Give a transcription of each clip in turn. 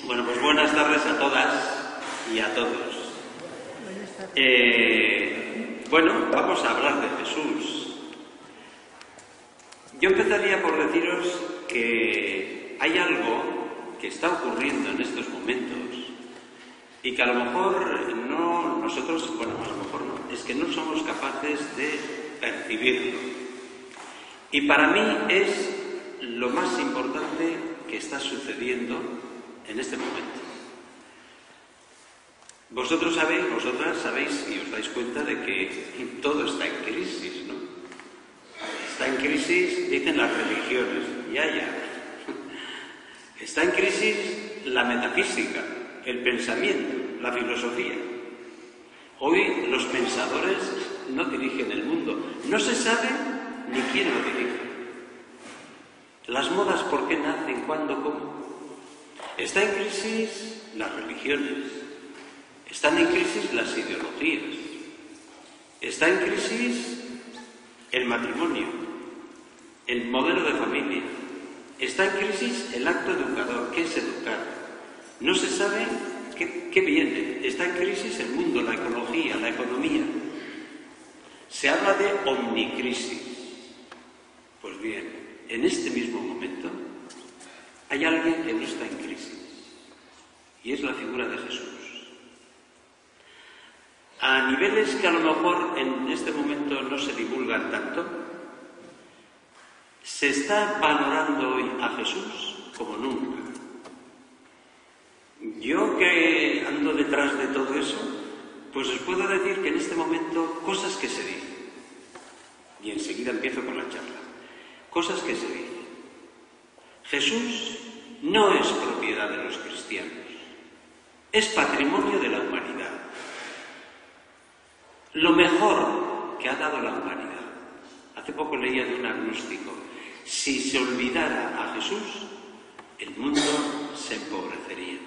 Bueno, pues buenas tardes a todas y a todos. Bueno, vamos a hablar de Jesús. Yo empezaría por deciros que hay algo que está ocurriendo en estos momentos y que a lo mejor no, nosotros, bueno, a lo mejor no, es que no somos capaces de percibirlo. Y para mí es lo más importante que está sucediendo en este momento. Vosotros sabéis, vosotras sabéis y os dais cuenta de que todo está en crisis, ¿no? Está en crisis, dicen las religiones, ya. Está en crisis la metafísica, el pensamiento, la filosofía. Hoy los pensadores no dirigen el mundo, no se sabe ni quién lo dirige. Las modas, ¿por qué nacen? ¿Cuándo? ¿Cómo? Está en crisis las religiones, están en crisis las ideologías, está en crisis el matrimonio, el modelo de familia, está en crisis el acto educador, ¿qué es educar? No se sabe qué viene, está en crisis el mundo, la ecología, la economía. Se habla de omnicrisis. Pues bien, en este mismo momento hay alguien que no está en crisis, y es la figura de Jesús. A niveles que a lo mejor en este momento no se divulgan tanto, se está valorando hoy a Jesús como nunca. Yo que ando detrás de todo eso, pues os puedo decir que en este momento cosas que se dicen, y enseguida empiezo con la charla, cosas que se dicen. Jesús no es propiedad de los cristianos, es patrimonio de la humanidad. Lo mejor que ha dado la humanidad. Hace poco leía de un agnóstico, si se olvidara a Jesús, el mundo se empobrecería.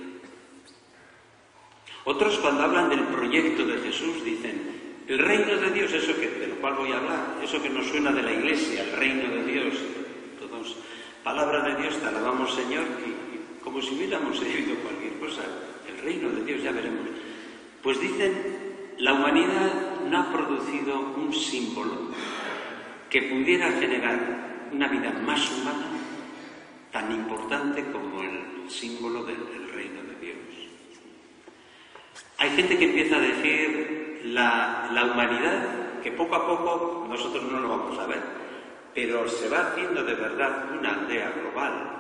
Otros, cuando hablan del proyecto de Jesús, dicen, el reino de Dios, eso que, de lo cual voy a hablar, eso que nos suena de la Iglesia, el reino de Dios, todos, palabra de Dios, te alabamos, Señor, y como si hubiéramos oído cualquier cosa, el reino de Dios, ya veremos. Pues dicen, la humanidad no ha producido un símbolo que pudiera generar una vida más humana, tan importante como el símbolo del reino de Dios. Hay gente que empieza a decir la humanidad, que poco a poco, nosotros no lo vamos a ver, pero se va haciendo de verdad una aldea global.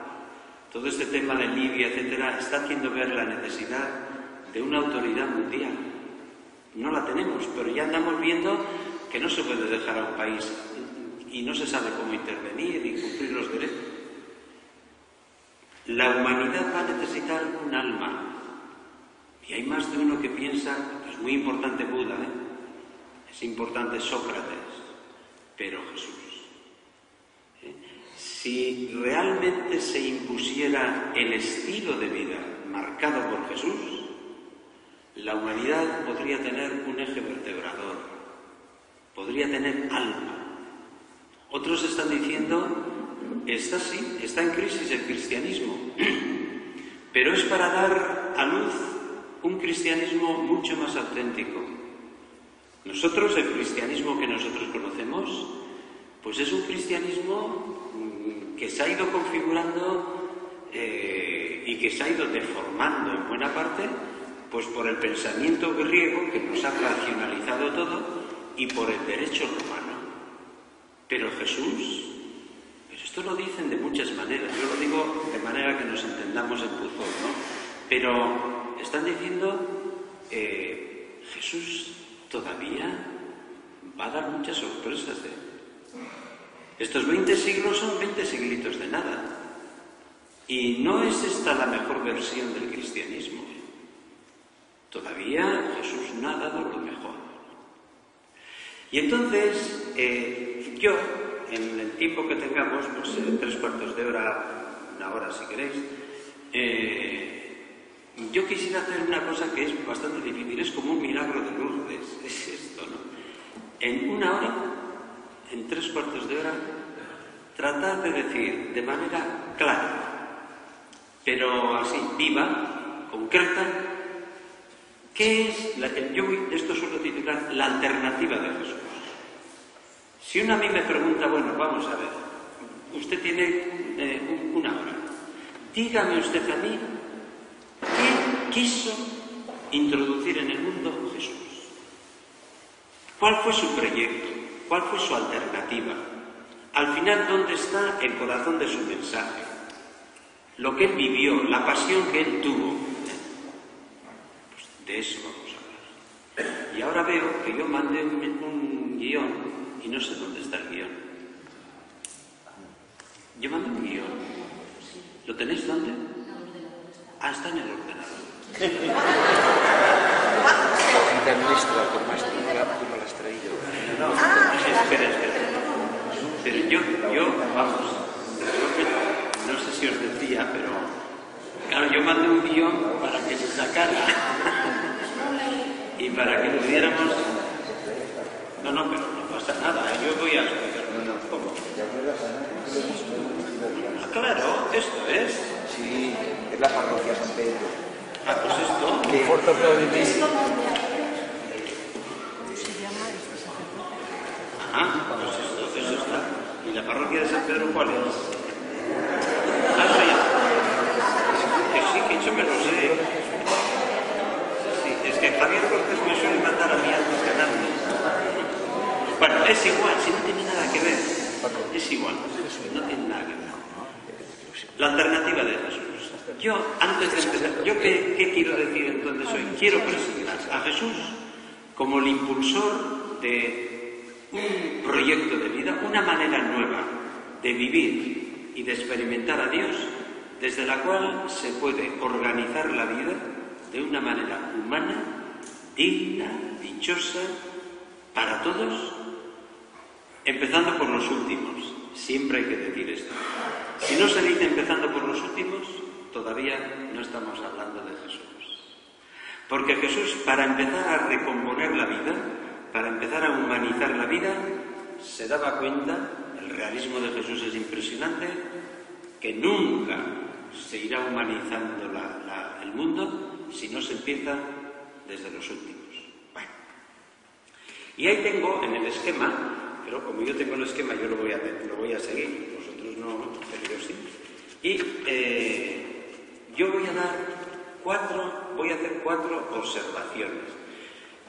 Todo este tema de Libia, etcétera, está haciendo ver la necesidad de una autoridad mundial. No la tenemos, pero ya andamos viendo que no se puede dejar a un país y no se sabe cómo intervenir y cumplir los derechos. La humanidad va a necesitar un alma. Y hay más de uno que piensa, es muy importante Buda, es importante Sócrates, pero Jesús. Si realmente se impusiera el estilo de vida marcado por Jesús, la humanidad podría tener un eje vertebrador, podría tener alma. Otros están diciendo, está en crisis el cristianismo, pero es para dar a luz un cristianismo mucho más auténtico. Nosotros, el cristianismo que nosotros conocemos, pues es un cristianismo que se ha ido configurando y que se ha ido deformando en buena parte, pues por el pensamiento griego que nos ha racionalizado todo y por el derecho romano. Pero Jesús, pues esto lo dicen de muchas maneras, yo lo digo de manera que nos entendamos en Puzol, ¿no? Pero están diciendo, Jesús todavía va a dar muchas sorpresas. Estos 20 siglos son 20 siglitos de nada. Y no es esta la mejor versión del cristianismo. Todavía Jesús no ha dado lo mejor. Y entonces, yo, en el tiempo que tengamos, pues 3/4 de hora, 1 hora si queréis, yo quisiera hacer una cosa que es bastante difícil, es como un milagro de Lourdes, es esto, ¿no? En 1 hora, en 3/4 de hora, tratar de decir de manera clara, pero así, viva, concreta, ¿qué es esto suelo titular la alternativa de Jesús? Si uno a mí me pregunta, bueno, vamos a ver, usted tiene una hora, dígame usted a mí, ¿qué quiso introducir en el mundo Jesús? ¿Cuál fue su proyecto? ¿Cuál fue su alternativa? Al final, ¿dónde está el corazón de su mensaje? Lo que él vivió, la pasión que él tuvo. Pues de eso vamos a hablar. Y ahora veo que yo mandé un guión y no sé dónde está el guión. Yo mandé un guión. ¿Lo tenéis dónde? Ah, está en el ordenador. Administrador, maestro, ¿cómo lo has traído? No, espera. Pero yo, vamos, no sé si os decía, pero claro, yo mandé un guión para que se sacara y para que pudiéramos... No, pero no pasa nada, yo voy a explicarlo un poco. Ah, claro, esto es. Sí, es la parroquia San Pedro. Ah, pues esto. Qué fuerte aplaudimiento. Pues eso está. ¿Y la parroquia de San Pedro cuál es? Ah, sí. Que yo me lo sé. Sí, es que Javier Cortés me suele mandar a mí antes que nadie. Bueno, es igual, si no tiene nada que ver. Es igual, no tiene nada que ver. La alternativa de Jesús. Yo, antes de empezar, ¿qué quiero decir entonces hoy? Quiero presentar a Jesús como el impulsor de un proyecto de vida, una manera nueva de vivir y de experimentar a Dios, desde la cual se puede organizar la vida de una manera humana, digna, dichosa, para todos, empezando por los últimos. Siempre hay que decir esto. Si no se dice empezando por los últimos, todavía no estamos hablando de Jesús. Porque Jesús, para empezar a recomponer la vida, para empezar a humanizar la vida, se daba cuenta, el realismo de Jesús es impresionante, que nunca se irá humanizando el mundo si no se empieza desde los últimos. Bueno. Y ahí tengo en el esquema, pero como yo tengo el esquema yo lo voy a seguir, vosotros no, pero yo sí. Y yo voy a hacer cuatro observaciones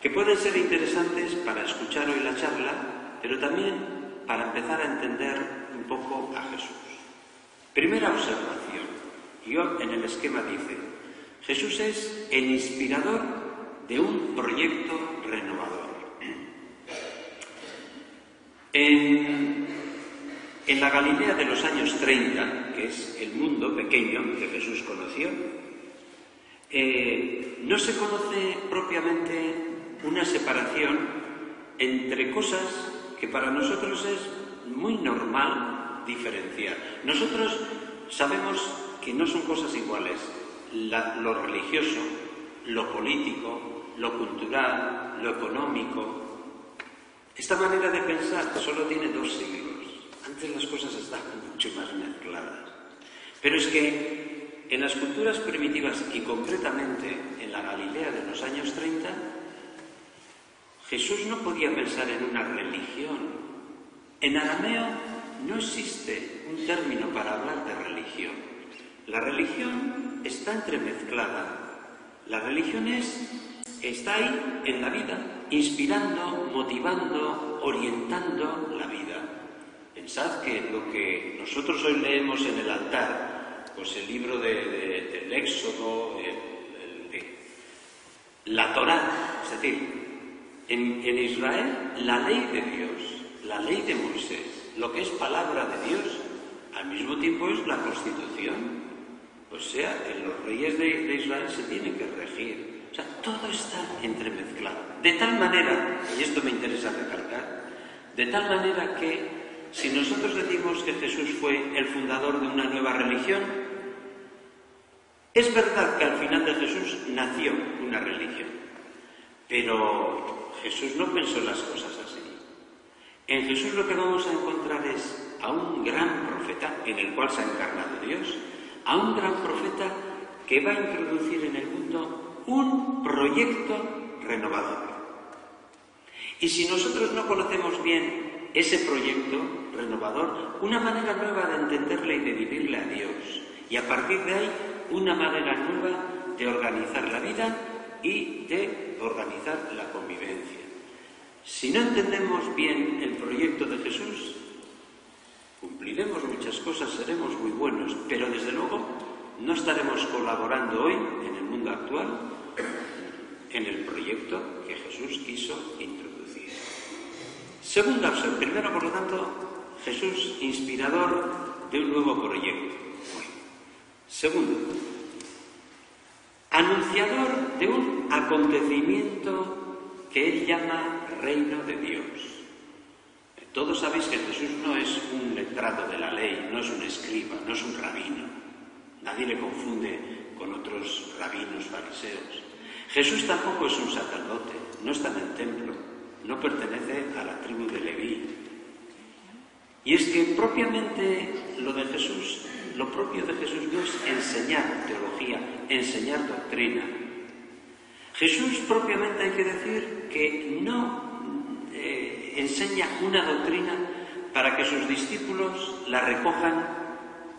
que pueden ser interesantes para escuchar hoy la charla, pero también para empezar a entender un poco a Jesús. Primera observación. Yo en el esquema dice, Jesús es el inspirador de un proyecto renovador. En la Galilea de los años 30, que es el mundo pequeño que Jesús conoció, no se conoce propiamente una separación entre cosas que para nosotros es muy normal diferenciar. Nosotros sabemos que no son cosas iguales. Lo religioso, lo político, lo cultural, lo económico. Esta manera de pensar solo tiene 2 siglos. Antes las cosas estaban mucho más mezcladas. Pero es que en las culturas primitivas y concretamente en la Galilea de los años 30, Jesús no podía pensar en una religión. En arameo no existe un término para hablar de religión. La religión está entremezclada. La religión está ahí en la vida, inspirando, motivando, orientando la vida. Pensad que lo que nosotros hoy leemos en el altar, pues el libro del Éxodo, la Torá, es decir, en Israel la ley de Dios, la ley de Moisés, lo que es palabra de Dios, al mismo tiempo es la Constitución. O sea, que los reyes de Israel se tienen que regir. O sea, todo está entremezclado. De tal manera, y esto me interesa recalcar, de tal manera que si nosotros decimos que Jesús fue el fundador de una nueva religión, es verdad que al final de Jesús nació una religión, pero Jesús no pensó las cosas así. En Jesús lo que vamos a encontrar es a un gran profeta, en el cual se ha encarnado Dios, a un gran profeta que va a introducir en el mundo un proyecto renovador. Y si nosotros no conocemos bien ese proyecto renovador, una manera nueva de entenderle y de vivirle a Dios, y a partir de ahí una manera nueva de organizar la vida y de organizar la convivencia. Si no entendemos bien el proyecto de Jesús, cumpliremos muchas cosas, seremos muy buenos, pero desde luego no estaremos colaborando hoy en el mundo actual en el proyecto que Jesús quiso introducir. Segunda opción. Primero, por lo tanto, Jesús, inspirador de un nuevo proyecto. Segundo, anunciador de un acontecimiento que él llama reino de Dios. Todos sabéis que Jesús no es un letrado de la ley, no es un escriba, no es un rabino. Nadie le confunde con otros rabinos fariseos. Jesús tampoco es un sacerdote, no está en el templo, no pertenece a la tribu de Leví. Y es que propiamente lo propio de Jesús no es enseñar teología, enseñar doctrina. Jesús propiamente hay que decir que no enseña una doctrina para que sus discípulos la recojan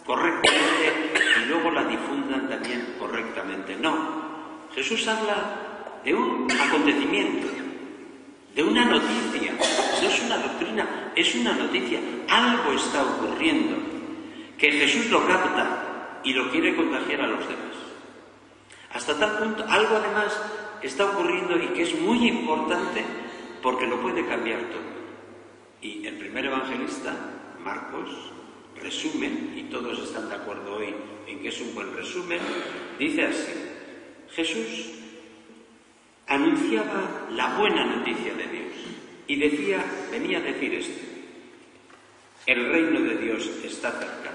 correctamente y luego la difundan también correctamente. No. Jesús habla de un acontecimiento, de una noticia. No es una doctrina, es una noticia. Algo está ocurriendo que Jesús lo capta y lo quiere contagiar a los demás. Hasta tal punto, algo además está ocurriendo y que es muy importante porque lo puede cambiar todo. Y el primer evangelista, Marcos, resumen, y todos están de acuerdo hoy en que es un buen resumen, dice así: Jesús anunciaba la buena noticia de Dios y venía a decir esto: el reino de Dios está cerca.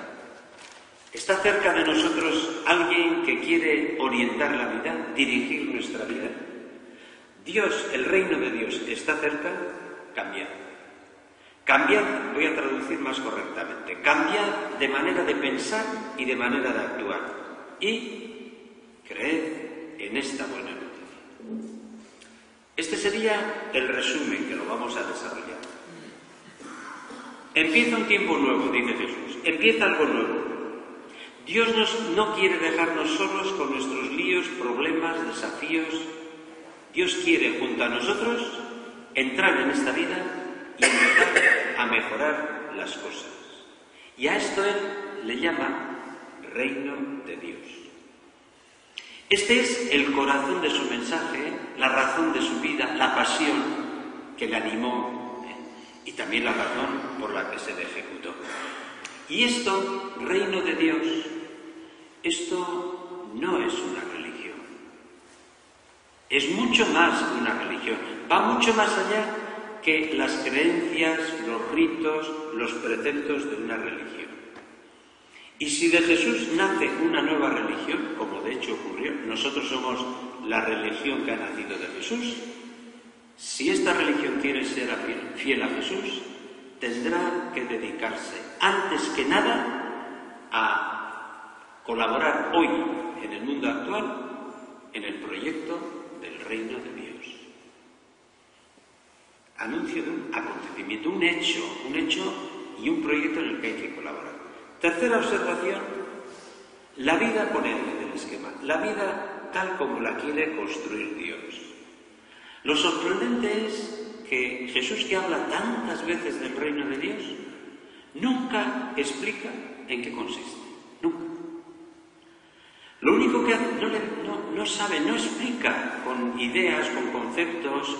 ¿Está cerca de nosotros alguien que quiere orientar la vida, dirigir nuestra vida? Dios, el reino de Dios está cerca. Cambiad. Cambiad, voy a traducir más correctamente. Cambiad de manera de pensar y de manera de actuar. Y creed en esta buena noticia. Este sería el resumen que lo vamos a desarrollar. Empieza un tiempo nuevo, dice Jesús. Empieza algo nuevo. Dios no quiere dejarnos solos con nuestros líos, problemas, desafíos. Dios quiere, junto a nosotros, entrar en esta vida y empezar a mejorar las cosas. Y a esto Él le llama reino de Dios. Este es el corazón de su mensaje, la razón de su vida, la pasión que le animó y también la razón por la que se le ejecutó. Y esto, reino de Dios, esto no es una religión. Es mucho más que una religión. Va mucho más allá que las creencias, los ritos, los preceptos de una religión. Y si de Jesús nace una nueva religión, como de hecho ocurrió, nosotros somos la religión que ha nacido de Jesús, si esta religión quiere ser fiel a Jesús, tendrá que dedicarse, antes que nada, a colaborar hoy, en el mundo actual, en el proyecto del reino de Dios. Anuncio de un acontecimiento, un hecho y un proyecto en el que hay que colaborar. Tercera observación, la vida, ponedle en el esquema, la vida tal como la quiere construir Dios. Lo sorprendente es que Jesús, que habla tantas veces del reino de Dios, nunca explica en qué consiste, nunca. Lo único que hace, no sabe, no explica con ideas, con conceptos.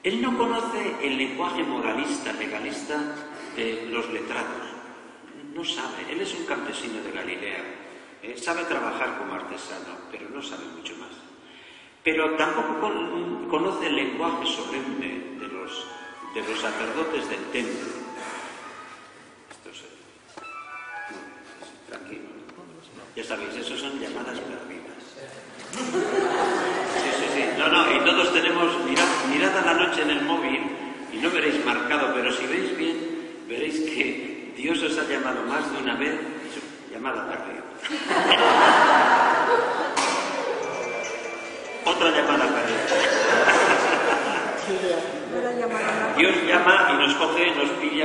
Él no conoce el lenguaje moralista, legalista de los letrados. No sabe. Él es un campesino de Galilea. Sabe trabajar como artesano, pero no sabe mucho más. Pero tampoco conoce el lenguaje solemne de los sacerdotes del templo. Tranquilo. Ya sabéis, eso son llamadas perdidas. Sí. No, y todos tenemos, mirad a la noche en el móvil y no veréis marcado, pero si veis bien, veréis que Dios os ha llamado más de una vez, llamada perdida.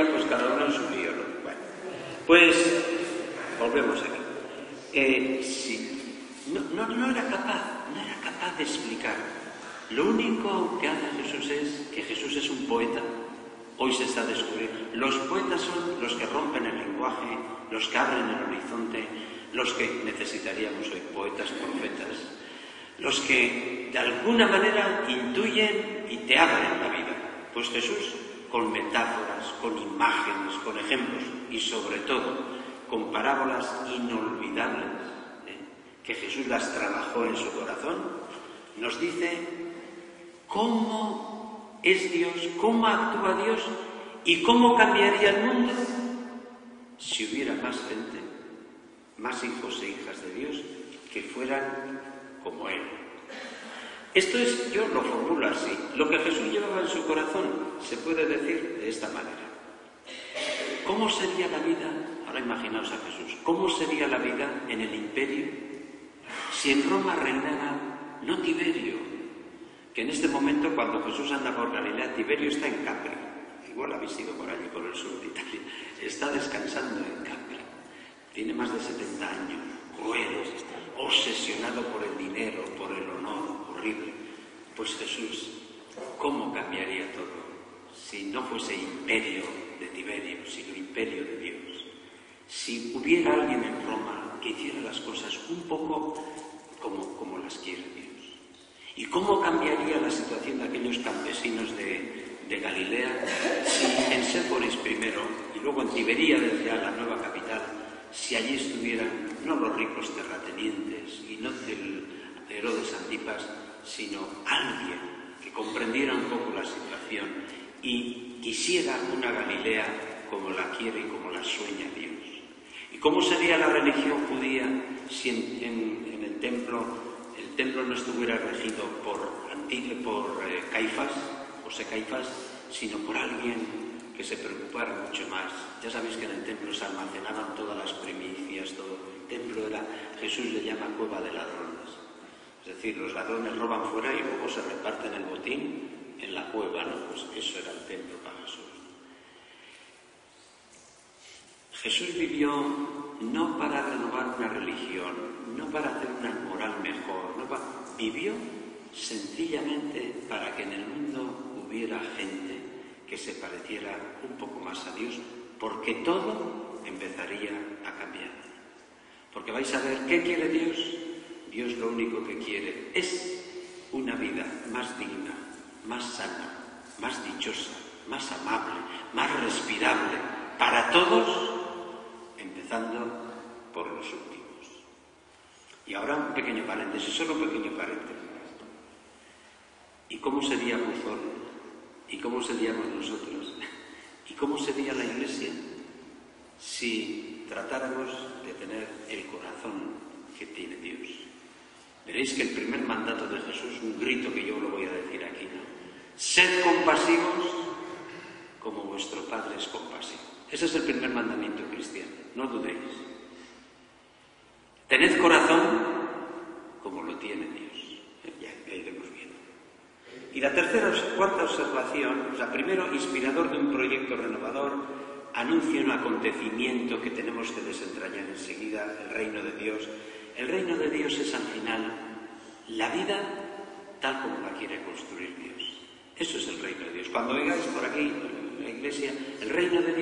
ya pues cada uno en su lío, ¿no? Bueno, pues volvemos aquí. No era capaz de explicar. Lo único que hace Jesús es que Jesús es un poeta. Hoy se está descubriendo. Los poetas son los que rompen el lenguaje, los que abren el horizonte, los que necesitaríamos hoy, poetas, profetas, los que de alguna manera intuyen y te abren la vida. Pues Jesús, con metáforas, con imágenes, con ejemplos y sobre todo con parábolas inolvidables, que Jesús las trabajó en su corazón, nos dice cómo es Dios, cómo actúa Dios y cómo cambiaría el mundo si hubiera más gente, más hijos e hijas de Dios que fueran como Él. Esto es, yo lo formulo así, lo que Jesús llevaba en su corazón se puede decir de esta manera. ¿Cómo sería la vida? Ahora imaginaos a Jesús. ¿Cómo sería la vida en el imperio si en Roma reinara no Tiberio? Que en este momento, cuando Jesús anda por Galilea, Tiberio está en Capri. Igual habéis ido por allí, por el sur de Italia. Está descansando en Capri. Tiene más de 70 años, cruel, obsesionado por el dinero, por el honor, horrible. Pues Jesús, ¿cómo cambiaría todo si no fuese imperio de Tiberio, sino imperio de Dios? Si hubiera alguien en Roma que hiciera las cosas un poco como las quiere Dios. ¿Y cómo cambiaría la situación de aquellos campesinos de Galilea si en Séforis primero y luego en Tiberíades, ya la nueva capital, si allí estuvieran no los ricos terratenientes y no el Herodes Antipas, sino alguien que comprendiera un poco la situación y quisiera una Galilea como la quiere y como la sueña Dios? ¿Y cómo sería la religión judía si en el templo no estuviera regido por Caifás, José Caifás, sino por alguien que se preocupara mucho más? Ya sabéis que en el templo se almacenaban todas las primicias, todo. El templo era, Jesús le llama cueva de ladrones. Es decir, los ladrones roban fuera y luego se reparten el botín en la cueva, ¿no? Pues eso era el templo para Jesús. Jesús vivió no para renovar una religión, no para hacer una moral mejor, vivió sencillamente para que en el mundo hubiera gente que se pareciera un poco más a Dios, porque todo empezaría a cambiar. Porque vais a ver, ¿qué quiere Dios? Dios lo único que quiere es una vida más digna, más sana, más dichosa, más amable, más respirable, para todos, empezando por los últimos. Y ahora un pequeño paréntesis, solo un pequeño paréntesis. ¿Y cómo sería Buzón? ¿Y cómo seríamos nosotros? ¿Y cómo sería la Iglesia si tratáramos de tener el corazón que tiene Dios? Veréis que el primer mandato de Jesús, un grito que yo lo voy a decir aquí, ¿no? Sed compasivos como vuestro Padre es compasivo. Ese es el primer mandamiento cristiano, no dudéis. Tened corazón como lo tiene Dios. Ya iremos viendo. Y la cuarta observación, primero, inspirador de un proyecto renovador, anuncia un acontecimiento que tenemos que desentrañar enseguida, el reino de Dios. El reino de Dios es al final la vida tal como la quiere construir Dios. Eso es el reino de Dios. Cuando oigáis por aquí en la iglesia, el reino de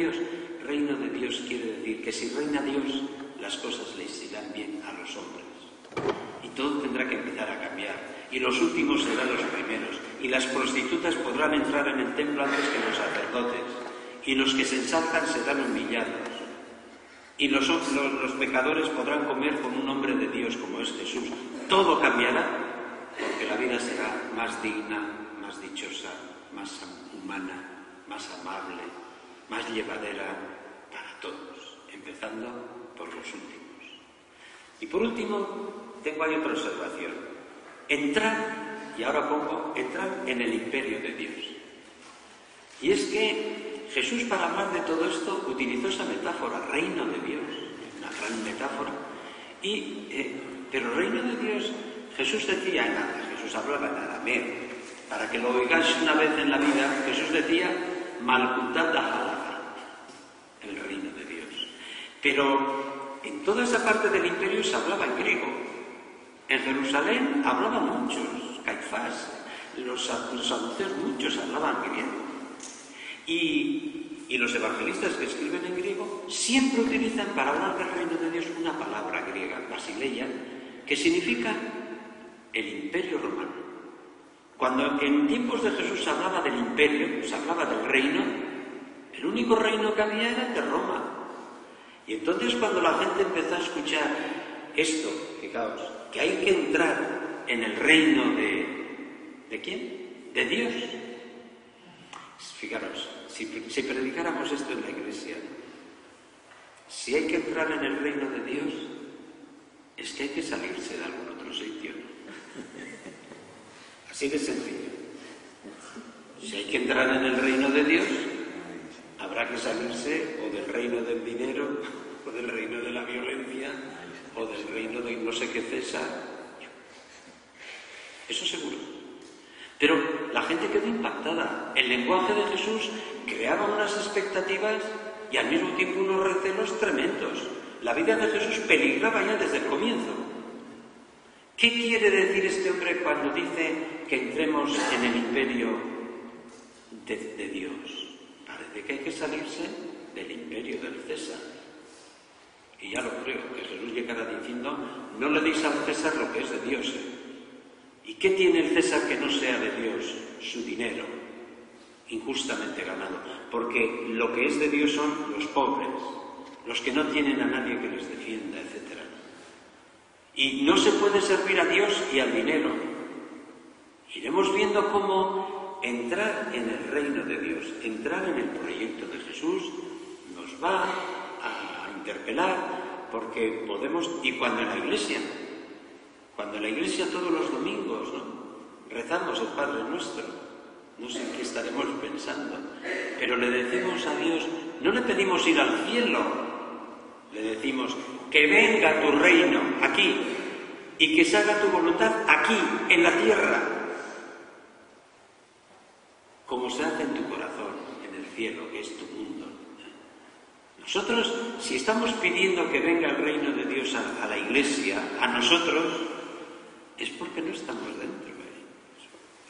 Dios quiere decir que si reina Dios, las cosas les irán bien a los hombres. Y todo tendrá que empezar a cambiar. Y los últimos serán los primeros. Y las prostitutas podrán entrar en el templo antes que los sacerdotes. Y los que se ensalzan serán humillados. Y los pecadores podrán comer con un hombre de Dios como es Jesús. Todo cambiará porque la vida será más digna, más dichosa, más humana, más amable, más llevadera para todos, empezando por los últimos. Y por último, tengo ahí otra observación. Entrar en el imperio de Dios. Y es que Jesús, para hablar de todo esto, utilizó esa metáfora, reino de Dios, una gran metáfora. Pero reino de Dios, Jesús decía Jesús hablaba en arameo. Para que lo oigáis una vez en la vida, Jesús decía Malkutat Halacha, Pero en toda esa parte del imperio se hablaba en griego. En Jerusalén hablaban muchos, Caifás, los saduceos, muchos hablaban griego. Y los evangelistas que escriben en griego siempre utilizan para hablar del reino de Dios una palabra griega, basileia, que significa el imperio romano. Cuando en tiempos de Jesús se hablaba del imperio, se hablaba del reino, el único reino que había era el de Roma. Y entonces cuando la gente empezó a escuchar esto, fijaos, que hay que entrar en el reino ¿de quién? De Dios. Fijaros, si predicáramos esto en la iglesia, si hay que entrar en el reino de Dios, es que hay que salirse de algún otro sitio. Así de sencillo. Si hay que entrar en el reino de Dios, habrá que salirse o del reino del dinero, o del reino de la violencia, o del reino de no sé qué César. Eso seguro. Pero la gente quedó impactada. El lenguaje de Jesús creaba unas expectativas y al mismo tiempo unos recelos tremendos. La vida de Jesús peligraba ya desde el comienzo. ¿Qué quiere decir este hombre cuando dice que entremos en el imperio de Dios? Parece que hay que salirse del imperio del César. Y ya lo creo, que Jesús llegará diciendo, no le deis al César lo que es de Dios. ¿Y qué tiene el César que no sea de Dios? Su dinero, injustamente ganado. Porque lo que es de Dios son los pobres, los que no tienen a nadie que les defienda, etc. Y no se puede servir a Dios y al dinero. Iremos viendo cómo entrar en el reino de Dios, entrar en el proyecto de Jesús, nos va a interpelar, porque podemos, y cuando en la iglesia todos los domingos, ¿no?, rezamos el Padre Nuestro, no sé en qué estaremos pensando, pero le decimos a Dios, no le pedimos ir al cielo, le decimos que venga tu reino aquí y que se haga tu voluntad aquí, en la tierra, como se hace en tu corazón, en el cielo, que es tu mundo. Nosotros, si estamos pidiendo que venga el reino de Dios a la iglesia, a nosotros, es porque no estamos dentro.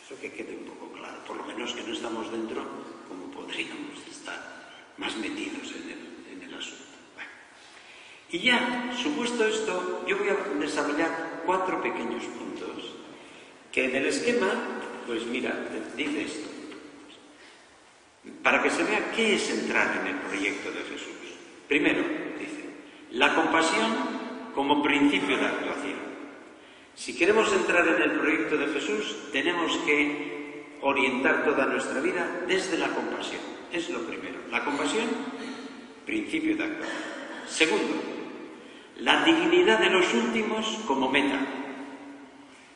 Eso que quede un poco claro. Por lo menos que no estamos dentro como podríamos estar más metidos en el asunto. Bueno. Y ya, supuesto esto, yo voy a desarrollar 4 pequeños puntos que en el esquema, pues mira, dice esto. Para que se vea qué es entrar en el proyecto de Jesús. Primero, dice, la compasión como principio de actuación. Si queremos entrar en el proyecto de Jesús, tenemos que orientar toda nuestra vida desde la compasión. Es lo primero. La compasión, principio de actuación. Segundo, la dignidad de los últimos como meta.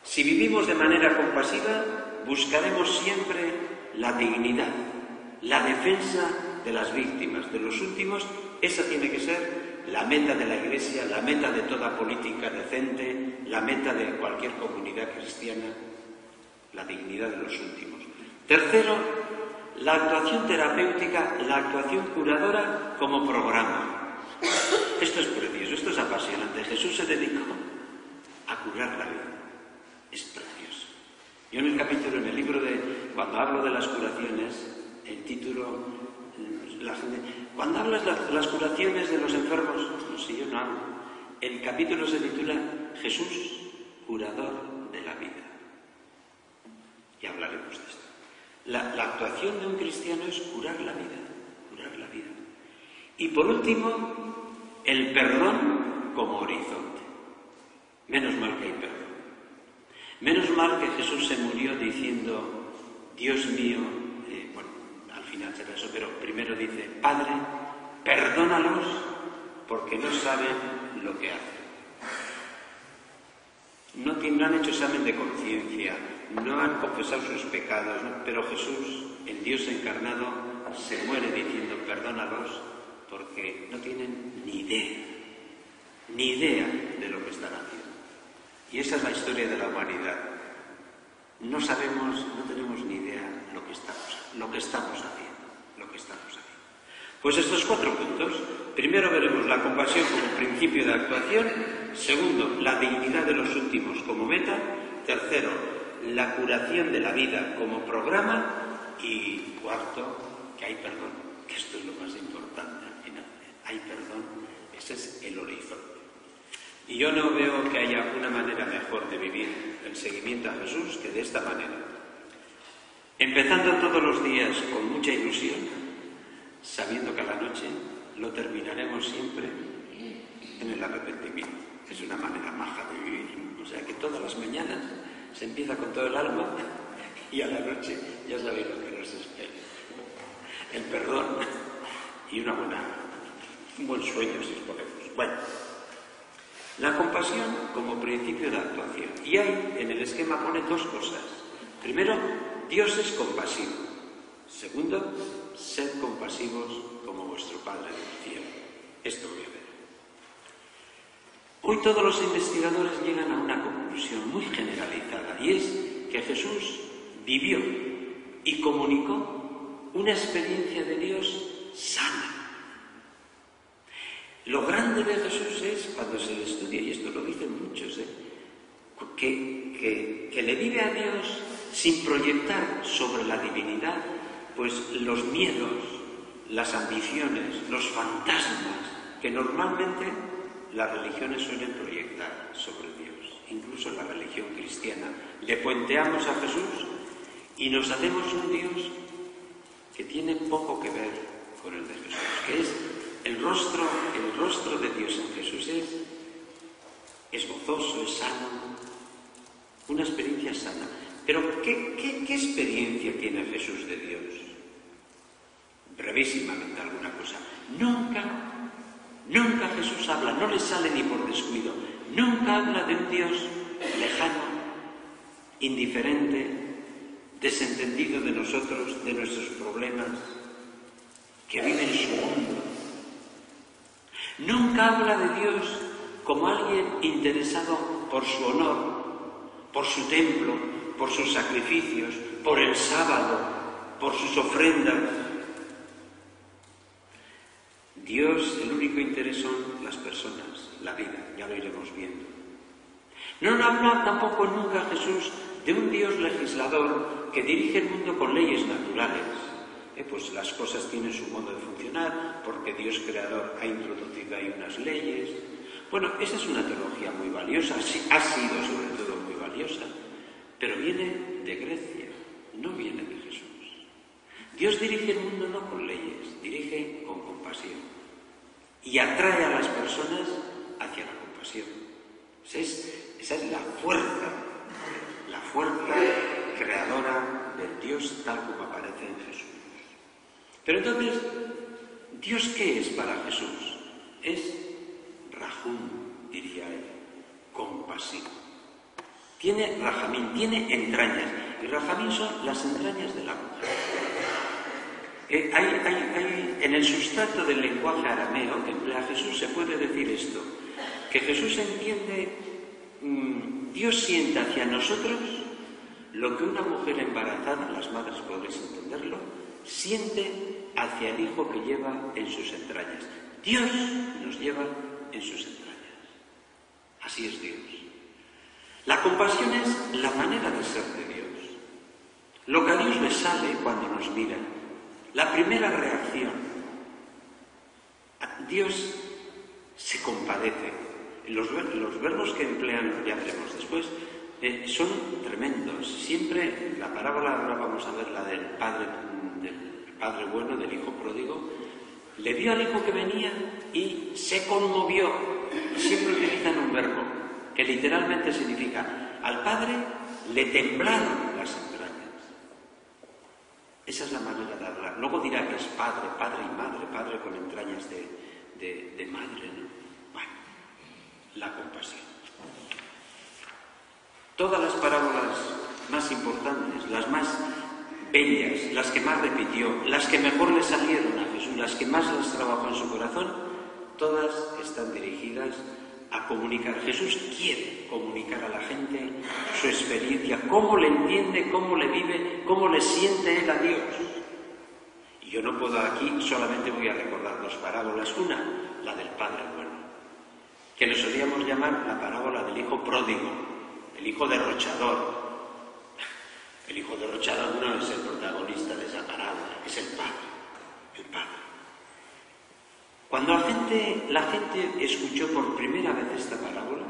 Si vivimos de manera compasiva, buscaremos siempre la dignidad, la defensa de las víctimas, de los últimos. Esa tiene que ser la meta de la Iglesia, la meta de toda política decente, la meta de cualquier comunidad cristiana, la dignidad de los últimos. Tercero, la actuación terapéutica, la actuación curadora como programa. Esto es precioso, esto es apasionante. Jesús se dedicó a curar la vida. Es precioso. Yo en el libro cuando hablo de las curaciones, el título, cuando hablas de las curaciones de los enfermos, no sé, yo no hablo. El capítulo se titula Jesús, curador de la vida. Y hablaremos de esto. La actuación de un cristiano es curar la vida, curar la vida. Y por último, el perdón como horizonte. Menos mal que hay perdón. Menos mal que Jesús se murió diciendo, Dios mío, al final será eso, pero primero dice, Padre, perdónalos porque no saben lo que hacen. No han hecho examen de conciencia, no han confesado sus pecados, ¿no? Pero Jesús, el Dios encarnado, se muere diciendo, perdónalos porque no tienen ni idea de lo que están haciendo. Y esa es la historia de la humanidad. No tenemos ni idea lo que estamos haciendo. Pues estos 4 puntos. Primero veremos la compasión como principio de actuación. Segundo, la dignidad de los últimos como meta. Tercero, la curación de la vida como programa. Y cuarto, que hay perdón, que esto es lo más importante al final. Hay perdón, ese es el horizonte. Y yo no veo que haya una manera mejor de vivir el seguimiento a Jesús que de esta manera. Empezando todos los días con mucha ilusión, sabiendo que a la noche lo terminaremos siempre en el arrepentimiento. Es una manera maja de vivir. O sea que todas las mañanas se empieza con todo el alma y a la noche ya sabéis lo que nos espera. El perdón y un buen sueño, si os podemos. Bueno, la compasión como principio de actuación. Y ahí en el esquema pone 2 cosas. Primero, Dios es compasivo. Segundo, sed compasivos como vuestro Padre del cielo. Esto voy a ver. Hoy todos los investigadores llegan a una conclusión muy generalizada, y es que Jesús vivió y comunicó una experiencia de Dios sana. Lo grande de Jesús es, cuando se le estudia, y esto lo dicen muchos, que le vive a Dios sin proyectar sobre la divinidad pues los miedos, las ambiciones, los fantasmas que normalmente las religiones suelen proyectar sobre Dios. Incluso la religión cristiana. Le puenteamos a Jesús y nos hacemos un Dios que tiene poco que ver con el de Jesús, que es el rostro de Dios en Jesús es gozoso, es sano, una experiencia sana. Pero ¿qué experiencia tiene Jesús de Dios? Brevísimamente alguna cosa. Nunca Jesús habla, no le sale ni por descuido, nunca habla de un Dios lejano, indiferente, desentendido de nosotros, de nuestros problemas, que vive en su mundo. Nunca habla de Dios como alguien interesado por su honor, por su templo, por sus sacrificios, por el sábado, por sus ofrendas. Dios, el único interés son las personas, la vida, ya lo iremos viendo. No habla tampoco nunca Jesús de un Dios legislador que dirige el mundo con leyes naturales. Pues las cosas tienen su modo de funcionar, porque Dios creador ha introducido ahí unas leyes. Bueno, esa es una teología muy valiosa, sí, ha sido sobre todo muy valiosa, pero viene de Grecia, no viene de Jesús. Dios dirige el mundo no con leyes, dirige con compasión y atrae a las personas hacia la compasión. Esa es la fuerza creadora del Dios tal como aparece en Jesús. Pero entonces, ¿Dios qué es para Jesús? Es Rahum, diría él, compasivo. Tiene Rajamín, tiene entrañas, y Rajamín son las entrañas de la mujer. En el sustrato del lenguaje arameo que emplea Jesús se puede decir esto, que Jesús entiende, Dios siente hacia nosotros lo que una mujer embarazada, las madres podréis entenderlo, siente hacia el hijo que lleva en sus entrañas. Dios nos lleva en sus entrañas. Así es Dios. La compasión es la manera de ser de Dios. Lo que a Dios le sale cuando nos mira. La primera reacción. Dios se compadece. Los verbos que emplean, ya veremos después, son tremendos. Siempre la parábola, ahora vamos a ver la del padre bueno, del hijo pródigo, le vio al hijo que venía y se conmovió. Siempre utilizan un verbo que literalmente significa, al padre le temblaron las entrañas. Esa es la manera de hablar. Luego dirá que es padre y madre, padre con entrañas de madre, ¿no? Bueno, la compasión. Todas las parábolas más importantes, las más bellas, las que más repitió, las que mejor le salieron a Jesús, las que más las trabajó en su corazón, todas están dirigidas a comunicar. Jesús quiere comunicar a la gente su experiencia, cómo le entiende, cómo le vive, cómo le siente él a Dios. Y yo no puedo aquí, solamente voy a recordar dos parábolas. Una, la del Padre bueno, que le solíamos llamar la parábola del hijo pródigo, el hijo derrochador. El hijo derrochador no es el protagonista de esa parábola, es el Padre, el Padre. Cuando la gente escuchó por primera vez esta parábola,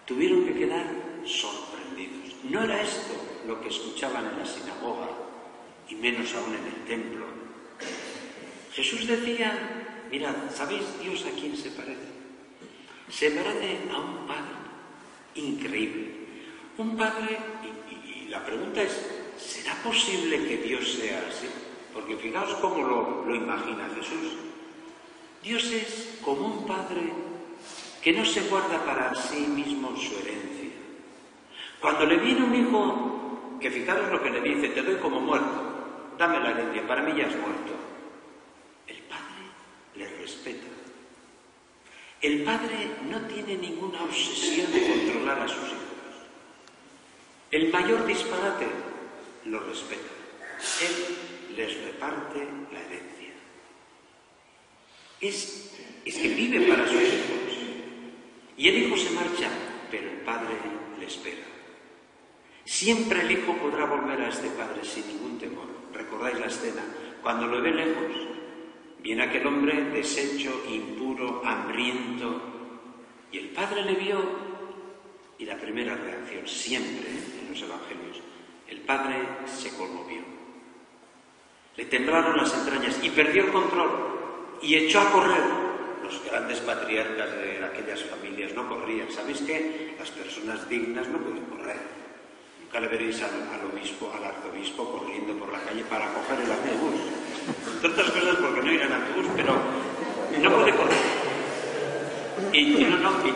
tuvieron que quedar sorprendidos. No era esto lo que escuchaban en la sinagoga, y menos aún en el templo. Jesús decía, mirad, ¿sabéis Dios a quién se parece? Se parece a un Padre increíble. Un Padre, y la pregunta es, ¿será posible que Dios sea así? Porque fijaos cómo lo imagina Jesús. Dios es como un Padre que no se guarda para sí mismo su herencia. Cuando le viene un hijo, que fijaros lo que le dice, te doy como muerto, dame la herencia, para mí ya es muerto. El Padre le respeta. El Padre no tiene ninguna obsesión de controlar a sus hijos. El mayor disparate lo respeta. Él les reparte la herencia. Es que vive para sus hijos. Y el hijo se marcha, pero el Padre le espera. Siempre el hijo podrá volver a este Padre sin ningún temor. ¿Recordáis la escena? Cuando lo ve lejos, viene aquel hombre deshecho, impuro, hambriento, y el Padre le vio, y la primera reacción, siempre en los evangelios, el Padre se conmovió. Le temblaron las entrañas y perdió el control y echó a correr. Los grandes patriarcas de aquellas familias no corrían. ¿Sabéis qué? Las personas dignas no pueden correr. Nunca le veréis al arzobispo corriendo por la calle para coger el autobús. Entre otras cosas porque no irán al autobús, pero no puede correr. Y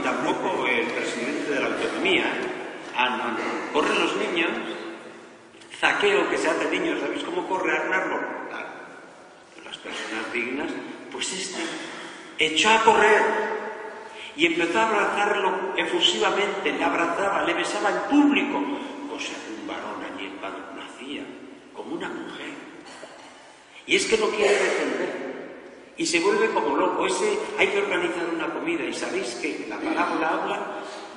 tampoco el presidente de la autonomía. No. Corren los niños. Zaqueo, que se hace niño, ¿sabéis cómo corre Arnaldo? Claro. Las personas dignas, pues echó a correr y empezó a abrazarlo efusivamente, le abrazaba, le besaba en público, cosa que un varón allí el Padre no hacía, como una mujer. Y es que lo quiere defender y se vuelve como loco. Hay que organizar una comida, y sabéis que la parábola habla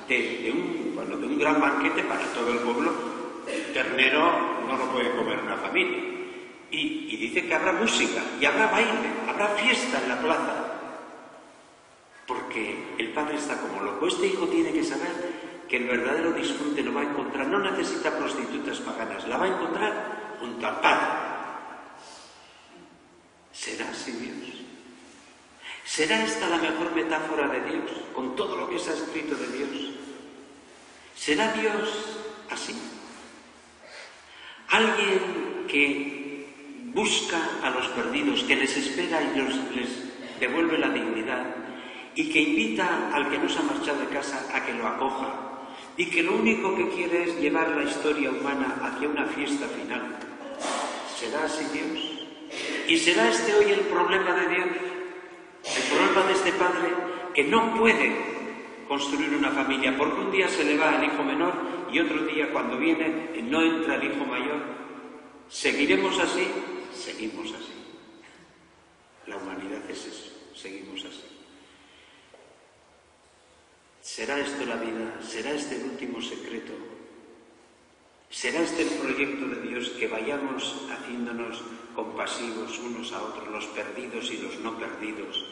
de un gran banquete para todo el pueblo. El ternero no lo puede comer una familia. Y dice que habrá música, y habrá baile, habrá fiesta en la plaza. Porque el Padre está como loco. Este hijo tiene que saber que el verdadero disfrute lo va a encontrar. No necesita prostitutas paganas, la va a encontrar junto al Padre. ¿Será así Dios? ¿Será esta la mejor metáfora de Dios, con todo lo que se ha escrito de Dios? ¿Será Dios así? Alguien que busca a los perdidos, que les espera y les devuelve la dignidad, y que invita al que no se ha marchado de casa a que lo acoja, y que lo único que quiere es llevar la historia humana hacia una fiesta final. ¿Será así Dios? ¿Y será este hoy el problema de Dios? El problema de este Padre, que no puede construir una familia, porque un día se le va el hijo menor y otro día, cuando viene, no entra el hijo mayor. ¿Seguiremos así? Seguimos así. La humanidad es eso, seguimos así. ¿Será esto la vida? ¿Será este el último secreto? ¿Será este el proyecto de Dios, que vayamos haciéndonos compasivos unos a otros, los perdidos y los no perdidos,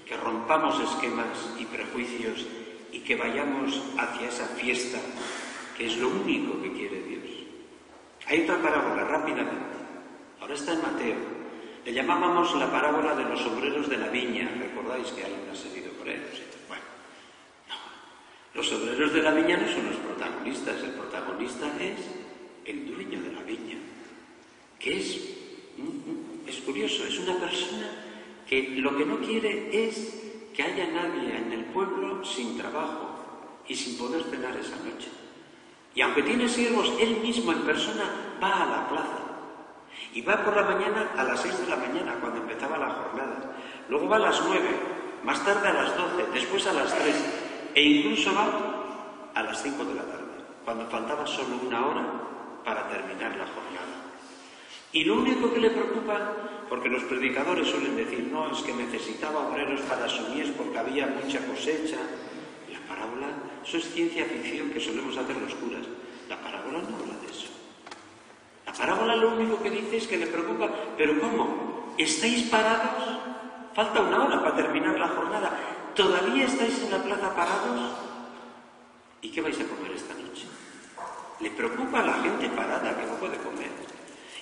que rompamos esquemas y prejuicios y que vayamos hacia esa fiesta, que es lo único que quiere Dios? Hay otra parábola, rápidamente. Ahora está en Mateo. Le llamábamos la parábola de los obreros de la viña. ¿Recordáis que alguien ha seguido por él? Bueno, no. Los obreros de la viña no son los protagonistas. El protagonista es el dueño de la viña, que es curioso, es una persona que lo que no quiere es que haya nadie en el pueblo sin trabajo y sin poder cenar esa noche. Y aunque tiene siervos, él mismo en persona va a la plaza. Y va por la mañana a las 6 de la mañana, cuando empezaba la jornada. Luego va a las 9, más tarde a las 12, después a las 3. E incluso va a las 5 de la tarde, cuando faltaba solo una hora para terminar la jornada. Y lo único que le preocupa, porque los predicadores suelen decir, no, es que necesitaba obreros para su mies porque había mucha cosecha. La parábola, eso es ciencia ficción que solemos hacer los curas. La parábola no habla de eso. La parábola lo único que dice es que le preocupa, pero ¿cómo? ¿Estáis parados? Falta una hora para terminar la jornada. ¿Todavía estáis en la plaza parados? ¿Y qué vais a comer esta noche? Le preocupa a la gente parada que no puede comer.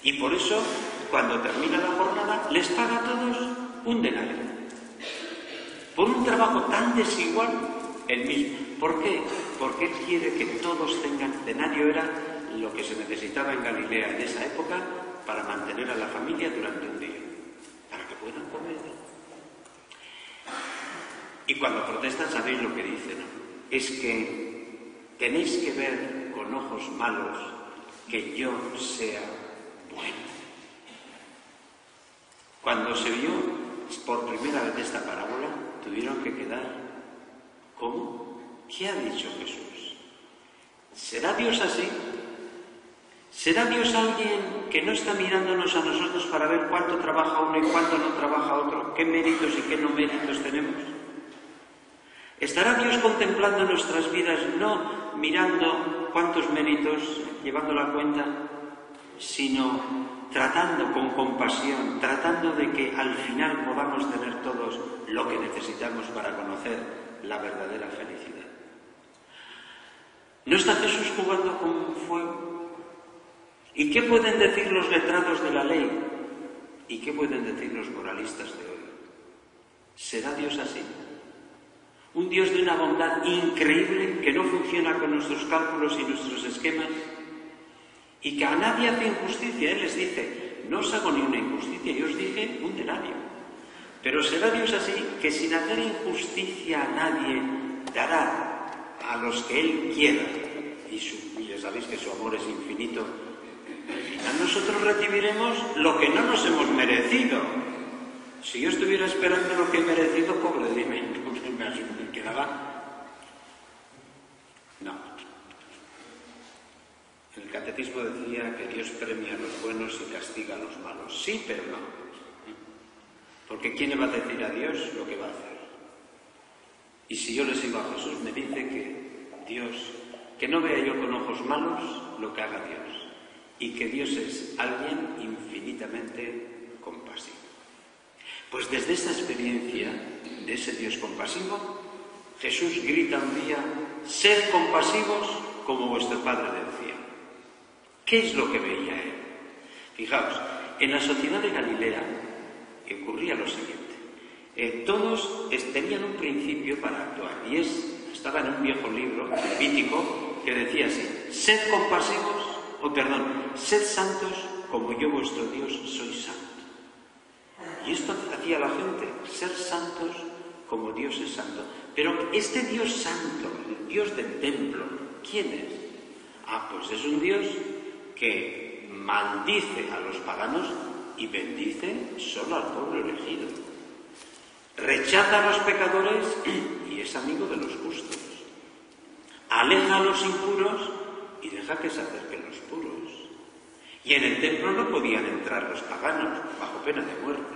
Y por eso, cuando termina la jornada, les paga a todos un denario. Por un trabajo tan desigual, el mismo. ¿Por qué? Porque él quiere que todos tengan. Denario era lo que se necesitaba en Galilea en esa época para mantener a la familia durante un día, para que puedan comer. Y cuando protestan, sabéis lo que dicen, ¿no? Es que tenéis que ver con ojos malos que yo sea bueno. Cuando se vio por primera vez esta parábola, tuvieron que quedar. ¿Cómo? ¿Qué ha dicho Jesús? ¿Será Dios así? ¿Será Dios alguien que no está mirándonos a nosotros para ver cuánto trabaja uno y cuánto no trabaja otro? ¿Qué méritos y qué no méritos tenemos? ¿Estará Dios contemplando nuestras vidas, no mirando cuántos méritos, llevando la cuenta, sino tratando con compasión, tratando de que al final podamos tener todos lo que necesitamos para conocer la verdadera felicidad? ¿No está Jesús jugando con fuego? ¿Y qué pueden decir los letrados de la ley? ¿Y qué pueden decir los moralistas de hoy? ¿Será Dios así? Un Dios de una bondad increíble que no funciona con nuestros cálculos y nuestros esquemas y que a nadie hace injusticia. Él les dice, no os hago ni una injusticia, yo os dije un denario. Pero será Dios así que sin hacer injusticia a nadie dará a los que Él quiera, y ya sabéis que su amor es infinito. Al final nosotros recibiremos lo que no nos hemos merecido. Si yo estuviera esperando lo que he merecido, pobre de mí, me quedaba. No. El catecismo decía que Dios premia a los buenos y castiga a los malos. Sí, pero no. Porque ¿quién le va a decir a Dios lo que va a hacer? Y si yo le sigo a Jesús, me dice que Dios, que no vea yo con ojos malos lo que haga Dios, y que Dios es alguien infinitamente compasivo. Pues desde esta experiencia de ese Dios compasivo, Jesús grita un día, sed compasivos como vuestro Padre del cielo. ¿Qué es lo que veía él? Fijaos, en la sociedad de Galilea ocurría lo siguiente. Todos tenían un principio para actuar, y estaba en un viejo libro, Levítico, que decía así, sed compasivos, sed santos como yo vuestro Dios soy santo. Y esto hacía la gente, ser santos como Dios es santo. Pero este Dios santo, el Dios del templo, ¿quién es? Pues es un Dios que maldice a los paganos y bendice solo al pueblo elegido. Rechaza a los pecadores y es amigo de los justos. Aleja a los impuros y deja que se acerquen los puros. Y en el templo no podían entrar los paganos, bajo pena de muerte.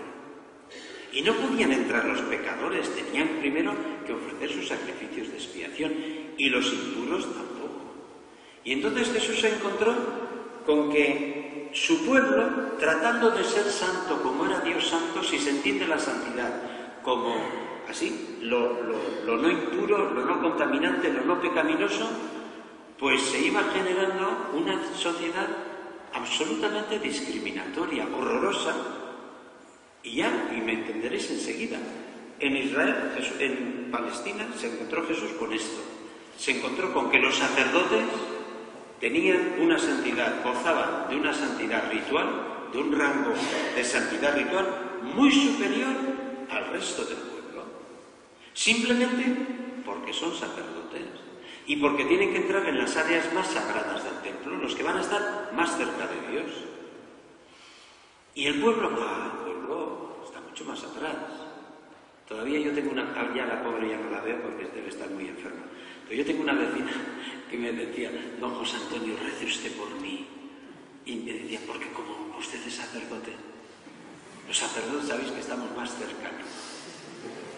Y no podían entrar los pecadores, tenían primero que ofrecer sus sacrificios de expiación, y los impuros tampoco. Y entonces Jesús se encontró con que su pueblo, tratando de ser santo como era Dios santo, si se entiende la santidad como así, lo no impuro, lo no contaminante, lo no pecaminoso, pues se iba generando una sociedad absolutamente discriminatoria, horrorosa. Y me entenderéis enseguida. En Israel, en Palestina, se encontró Jesús con esto. Se encontró con que los sacerdotes tenían una santidad, gozaban de una santidad ritual, de un rango de santidad ritual muy superior al resto del pueblo. Simplemente porque son sacerdotes y porque tienen que entrar en las áreas más sagradas del templo, los que van a estar más cerca de Dios. Y el pueblo está mucho más atrás. Todavía yo tengo ya la pobre ya no la veo porque debe estar muy enferma. Pero yo tengo una vecina que me decía, don José Antonio, rece usted por mí. Y me decía, porque como usted es sacerdote, los sacerdotes sabéis que estamos más cercanos.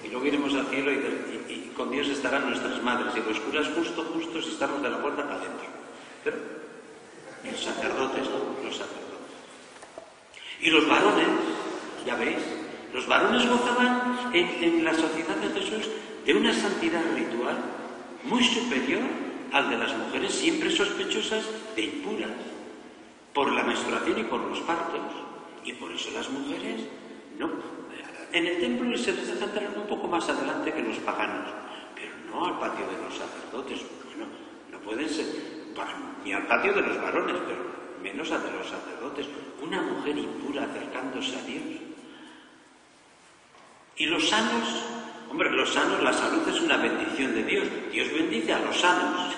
Y luego iremos al cielo y con Dios estarán nuestras madres, y los curas justos y estamos de la puerta para adentro. Pero los sacerdotes, ¿no? Los sacerdotes. Y los varones, ya veis, los varones gozaban en la sociedad de Jesús de una santidad ritual muy superior al de las mujeres, siempre sospechosas de impuras, por la menstruación y por los partos. Y por eso las mujeres no. En el templo se les deja entrar un poco más adelante que los paganos, pero no al patio de los sacerdotes. Bueno, no pueden ser, ni al patio de los varones, pero menos al de los sacerdotes. Una mujer impura acercándose a Dios. Y los sanos, hombre, los sanos, la salud es una bendición de Dios. Dios bendice a los sanos.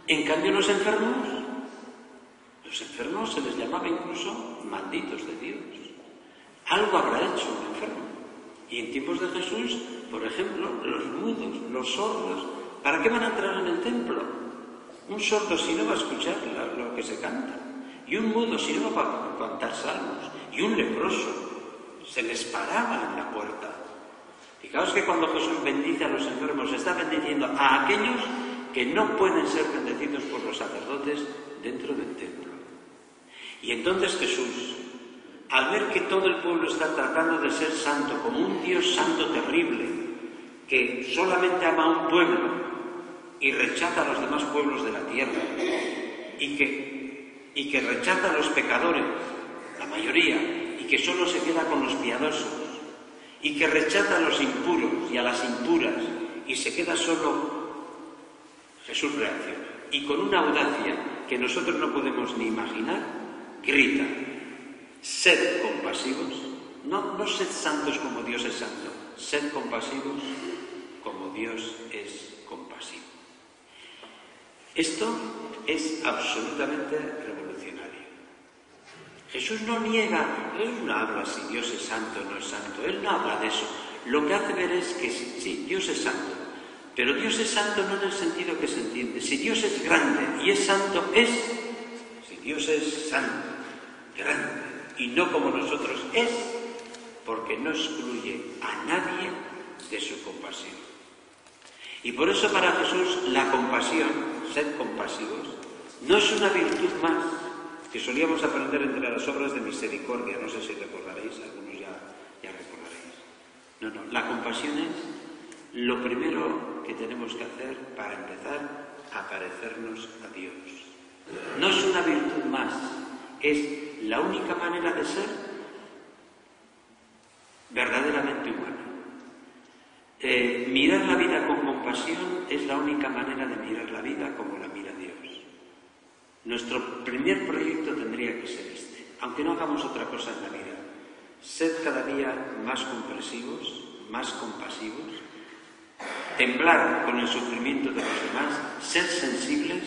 En cambio, los enfermos se les llamaba incluso malditos de Dios. Algo habrá hecho un enfermo. Y en tiempos de Jesús, por ejemplo, los mudos, los sordos, ¿para qué van a entrar en el templo? Un sordo si no va a escuchar lo que se canta. Y un mudo si no va a cantar salmos. Y un leproso se les paraba en la puerta. Fijaos que cuando Jesús bendice a los enfermos, está bendiciendo a aquellos que no pueden ser bendecidos por los sacerdotes dentro del templo. Y entonces Jesús, al ver que todo el pueblo está tratando de ser santo, como un Dios santo terrible, que solamente ama a un pueblo y rechaza a los demás pueblos de la tierra, y que rechaza a los pecadores, la mayoría, y que solo se queda con los piadosos, y que rechaza a los impuros y a las impuras, y se queda solo, Jesús reacciona. Y con una audacia que nosotros no podemos ni imaginar, grita: sed compasivos, no sed santos como Dios es santo, sed compasivos como Dios es compasivo. Esto es absolutamente revolucionario. Jesús no niega, Él no habla si Dios es santo o no es santo, Él no habla de eso. Lo que hace ver es que sí, Dios es santo, pero Dios es santo no en el sentido que se entiende. Si Dios es grande y es santo, si Dios es santo, grande, y no como nosotros, es porque no excluye a nadie de su compasión. Y por eso para Jesús la compasión, sed compasivos, no es una virtud más que solíamos aprender entre las obras de misericordia. No sé si recordaréis, algunos ya recordaréis. No, la compasión es lo primero que tenemos que hacer para empezar a parecernos a Dios. No es una virtud más, es la única manera de ser verdaderamente humano. Mirar la vida con compasión es la única manera de mirar la vida como la mira Dios. Nuestro primer proyecto tendría que ser este, aunque no hagamos otra cosa en la vida. Sed cada día más comprensivos, más compasivos, temblar con el sufrimiento de los demás, ser sensibles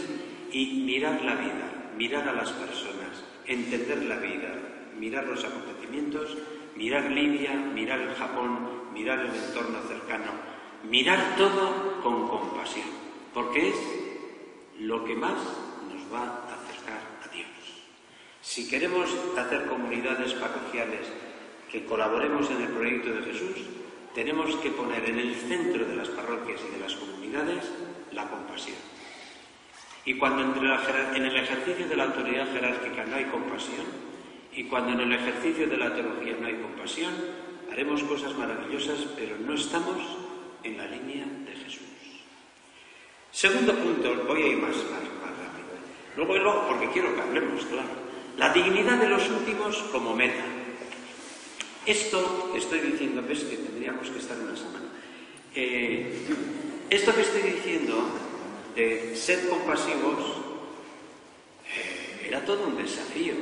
y mirar la vida, mirar a las personas, entender la vida, mirar los acontecimientos, mirar Libia, mirar el Japón, mirar el entorno cercano, mirar todo con compasión, porque es lo que más nos va a acercar a Dios. Si queremos hacer comunidades parroquiales que colaboremos en el proyecto de Jesús, tenemos que poner en el centro de las parroquias y de las comunidades la compasión. Y cuando en el ejercicio de la autoridad jerárquica no hay compasión, y cuando en el ejercicio de la teología no hay compasión, haremos cosas maravillosas, pero no estamos en la línea de Jesús. Segundo punto, voy a ir más rápido. Luego, porque quiero que hablemos, claro. La dignidad de los últimos como meta. Esto estoy diciendo, ves que tendríamos que estar una semana. Esto que estoy diciendo de ser compasivos era todo un desafío.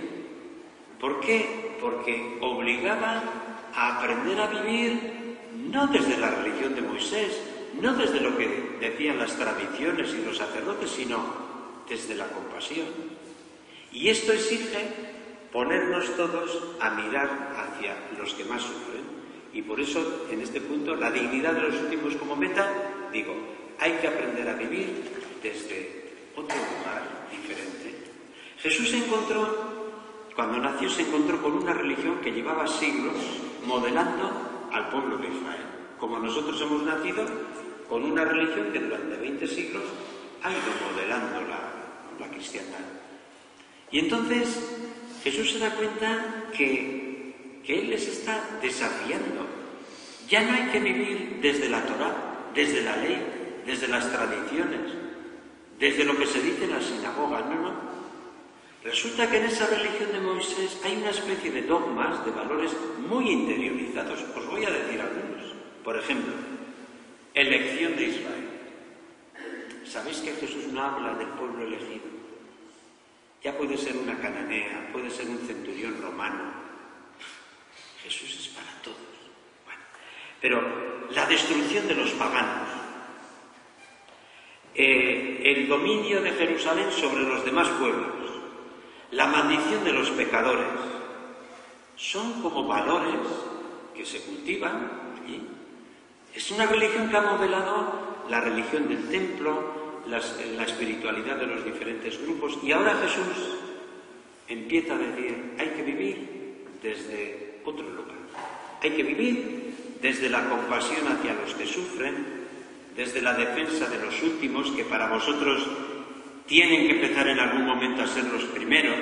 ¿Por qué? Porque obligaba a aprender a vivir no desde la religión de Moisés, no desde lo que decían las tradiciones y los sacerdotes, sino desde la compasión. Y esto exige ponernos todos a mirar hacia los que más sufren. Y por eso, en este punto, la dignidad de los últimos como meta, digo, hay que aprender a vivir desde otro lugar diferente. Jesús encontró Cuando nació se encontró con una religión que llevaba siglos modelando al pueblo de Israel. Como nosotros hemos nacido con una religión que durante 20 siglos ha ido modelando la cristiandad. Y entonces Jesús se da cuenta que Él les está desafiando. Ya no hay que vivir desde la Torá, desde la ley, desde las tradiciones, desde lo que se dice en las sinagogas, no. Resulta que en esa religión de Moisés hay una especie de dogmas, de valores muy interiorizados. Os voy a decir algunos. Por ejemplo, elección de Israel. ¿Sabéis que Jesús no habla del pueblo elegido? Ya puede ser una cananea, puede ser un centurión romano. Jesús es para todos. Bueno, pero la destrucción de los paganos, el dominio de Jerusalén sobre los demás pueblos, la maldición de los pecadores, son como valores que se cultivan allí. Es una religión que ha modelado la religión del templo, la espiritualidad de los diferentes grupos, y ahora Jesús empieza a decir, hay que vivir desde otro lugar, hay que vivir desde la compasión hacia los que sufren, desde la defensa de los últimos, que para vosotros tienen que empezar en algún momento a ser los primeros.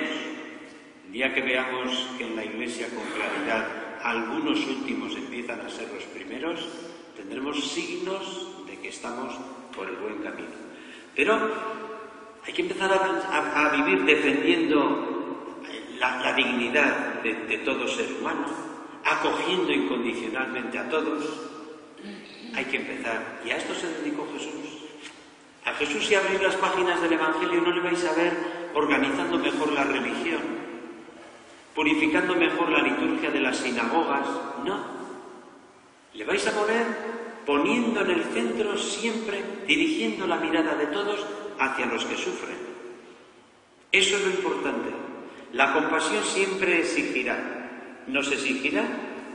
El día que veamos que en la Iglesia con claridad algunos últimos empiezan a ser los primeros, tendremos signos de que estamos por el buen camino. Pero hay que empezar a vivir defendiendo la dignidad de todo ser humano, acogiendo incondicionalmente a todos. Hay que empezar, y a esto se dedicó Jesús. A Jesús, si abrís las páginas del Evangelio, no le vais a ver organizando mejor la religión, purificando mejor la liturgia de las sinagogas, no. Le vais a poner poniendo en el centro siempre, dirigiendo la mirada de todos hacia los que sufren. Eso es lo importante. La compasión siempre exigirá, nos exigirá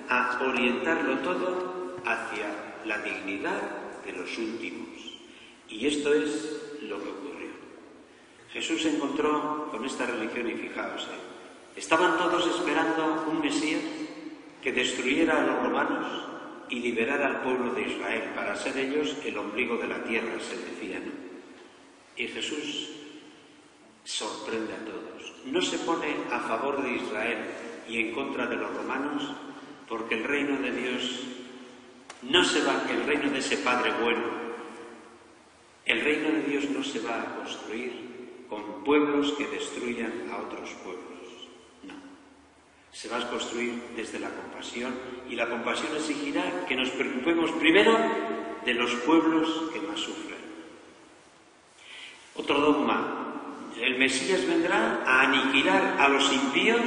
a orientarlo todo hacia la dignidad de los últimos. Y esto es lo que ocurrió. Jesús se encontró con esta religión y fijaos, estaban todos esperando un Mesías que destruyera a los romanos y liberara al pueblo de Israel para ser ellos el ombligo de la tierra, se decía, ¿no? Y Jesús sorprende a todos. No se pone a favor de Israel y en contra de los romanos, porque el reino de Dios no se va, el reino de ese Padre bueno, el reino de Dios no se va a construir con pueblos que destruyan a otros pueblos. No. Se va a construir desde la compasión, y la compasión exigirá que nos preocupemos primero de los pueblos que más sufren. Otro dogma. El Mesías vendrá a aniquilar a los impíos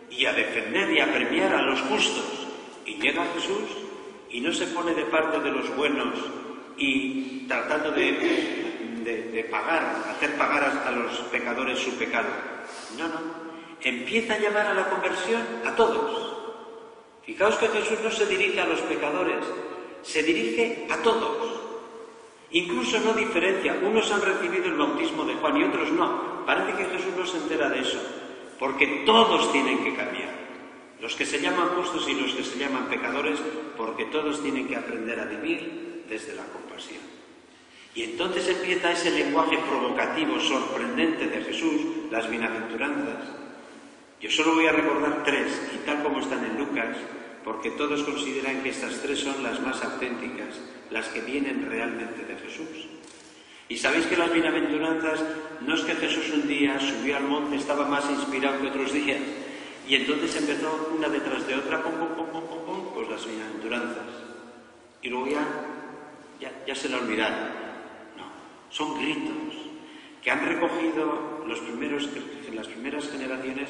y a defender y a premiar a los justos. Y llega Jesús y no se pone de parte de los buenos y tratando de pagar, hacer pagar a los pecadores su pecado. No. Empieza a llamar a la conversión a todos. Fijaos que Jesús no se dirige a los pecadores, se dirige a todos. Incluso no diferencia. Unos han recibido el bautismo de Juan y otros no. Parece que Jesús no se entera de eso, porque todos tienen que cambiar. Los que se llaman justos y los que se llaman pecadores, porque todos tienen que aprender a vivir desde la compasión. Y entonces empieza ese lenguaje provocativo, sorprendente de Jesús, las bienaventuranzas. Yo solo voy a recordar 3, y tal como están en Lucas, porque todos consideran que estas 3 son las más auténticas, las que vienen realmente de Jesús. Y sabéis que las bienaventuranzas no es que Jesús un día subió al monte, estaba más inspirado que otros días, y entonces empezó una detrás de otra, pues las bienaventuranzas. Y luego ya se la olvidaron. No, son gritos que han recogido las primeras generaciones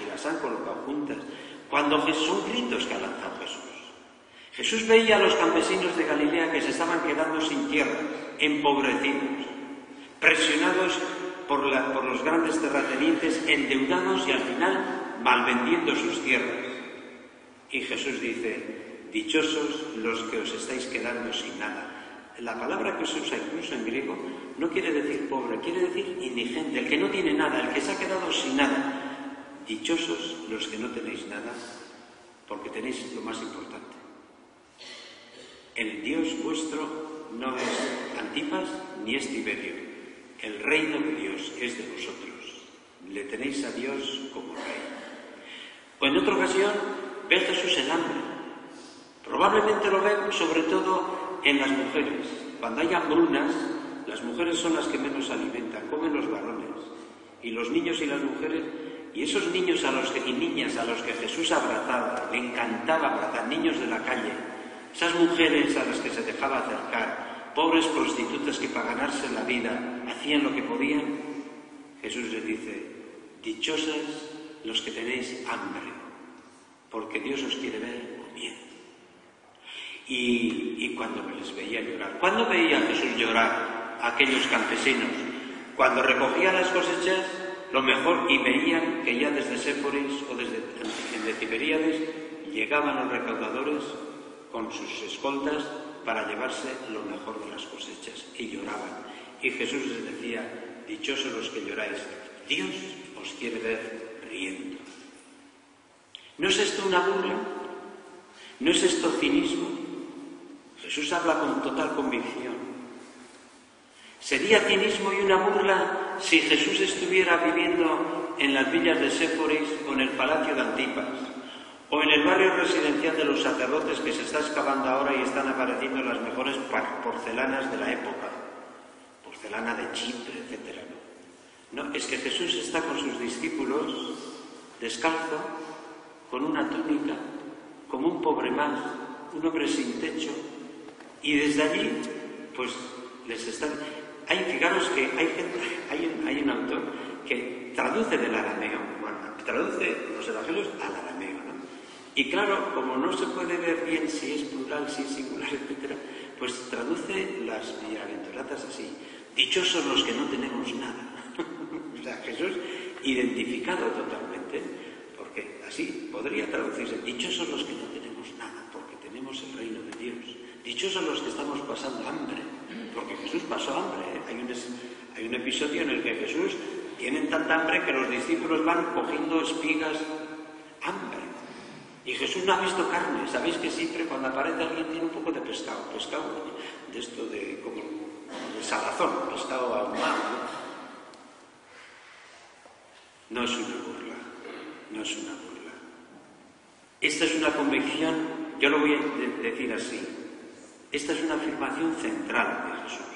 y las han colocado juntas. Son gritos que ha lanzado Jesús. Jesús veía a los campesinos de Galilea que se estaban quedando sin tierra, empobrecidos, presionados por los grandes terratenientes, endeudados y al final malvendiendo sus tierras. Y Jesús dice, dichosos los que os estáis quedando sin nada. La palabra que se usa incluso en griego no quiere decir pobre, quiere decir indigente, el que no tiene nada, el que se ha quedado sin nada. dichosos los que no tenéis nada, porque tenéis lo más importante. El Dios vuestro no es Antipas ni es Tiberio. El reino de Dios es de vosotros. Le tenéis a Dios como rey. O en otra ocasión, ve a Jesús el hambre. Probablemente lo ven sobre todo en las mujeres. Cuando hay hambrunas, las mujeres son las que menos alimentan, comen los varones. Y los niños y las mujeres, y esos niños y niñas a los que Jesús abrazaba, le encantaba abrazar, niños de la calle, esas mujeres a las que se dejaba acercar, pobres prostitutas que para ganarse la vida hacían lo que podían, Jesús les dice, dichosas los que tenéis hambre, porque Dios os quiere ver comiendo. Y cuando les veía llorar, ¿cuándo veía a Jesús llorar a aquellos campesinos? Cuando recogía las cosechas, lo mejor, y veían que ya desde Séforis o desde Tiberíades llegaban los recaudadores con sus escoltas para llevarse lo mejor de las cosechas, y lloraban. Y Jesús les decía, dichosos los que lloráis, Dios os quiere ver riendo. ¿No es esto una burla? ¿No es esto cinismo? Jesús habla con total convicción. ¿Sería cinismo y una burla si Jesús estuviera viviendo en las villas de Séforis o en el palacio de Antipas, o en el barrio residencial de los sacerdotes que se está excavando ahora y están apareciendo las mejores porcelanas de la época, porcelana de Chipre, etc.? No, es que Jesús está con sus discípulos, descalzo, con una túnica, como un pobre más, un hombre sin techo, y desde allí, pues, les están... Fijaros que hay un autor que traduce del arameo, traduce los evangelios al arameo, ¿no? Y claro, como no se puede ver bien si es plural, si es singular, etc., pues traduce las bienaventuranzas así: dichosos los que no tenemos nada. O sea, Jesús identificado totalmente, porque así podría traducirse: dichosos los que no tenemos nada, porque tenemos el reino de Dios. Dichosos los que estamos pasando hambre, porque Jesús pasó hambre, ¿eh? Hay un episodio en el que Jesús tienen tanta hambre que los discípulos van cogiendo espigas, hambre. Y Jesús no ha visto carne. Sabéis que siempre cuando aparece alguien tiene un poco de pescado de esto como de salazón, pescado ahumado, ¿no? No es una burla, no es una burla. Esta es una convicción, yo lo voy a decir así. Esta es una afirmación central de Jesús.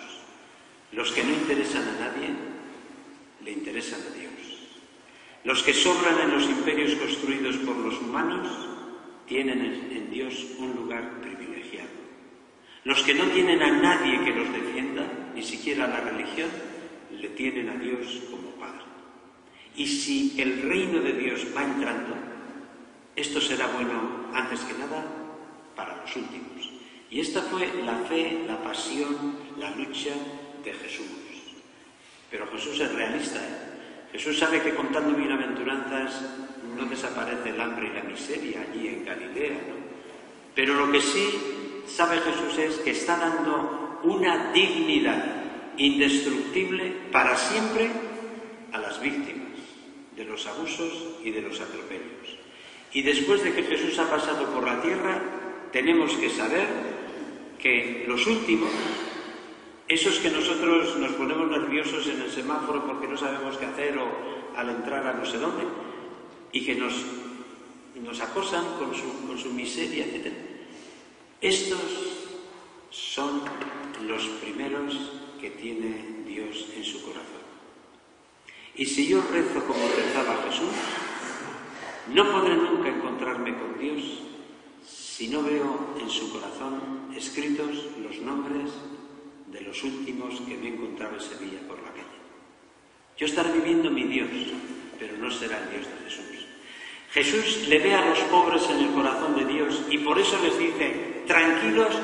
Los que no interesan a nadie, le interesan a Dios. Los que sobran en los imperios construidos por los humanos, tienen en Dios un lugar privilegiado. Los que no tienen a nadie que los defienda, ni siquiera la religión, le tienen a Dios como Padre. Y si el reino de Dios va entrando, esto será bueno, antes que nada, para los últimos. Y esta fue la fe, la pasión, la lucha de Jesús. Pero Jesús es realista, ¿eh? Jesús sabe que contando bienaventuranzas no desaparece el hambre y la miseria allí en Galilea, ¿no? Pero lo que sí sabe Jesús es que está dando una dignidad indestructible para siempre a las víctimas de los abusos y de los atropellos. Y después de que Jesús ha pasado por la tierra, tenemos que saber que los últimos, esos que nosotros nos ponemos nerviosos en el semáforo porque no sabemos qué hacer o al entrar a no sé dónde, y que nos acosan con su miseria, etc. Estos son los primeros que tiene Dios en su corazón. Y si yo rezo como rezaba Jesús, no podré nunca encontrarme con Dios si no veo en su corazón escritos los nombres de los últimos que me he encontrado en Sevilla por la calle. Yo estaré viviendo mi Dios, pero no será el Dios de Jesús. Jesús le ve a los pobres en el corazón de Dios y por eso les dice: tranquilos,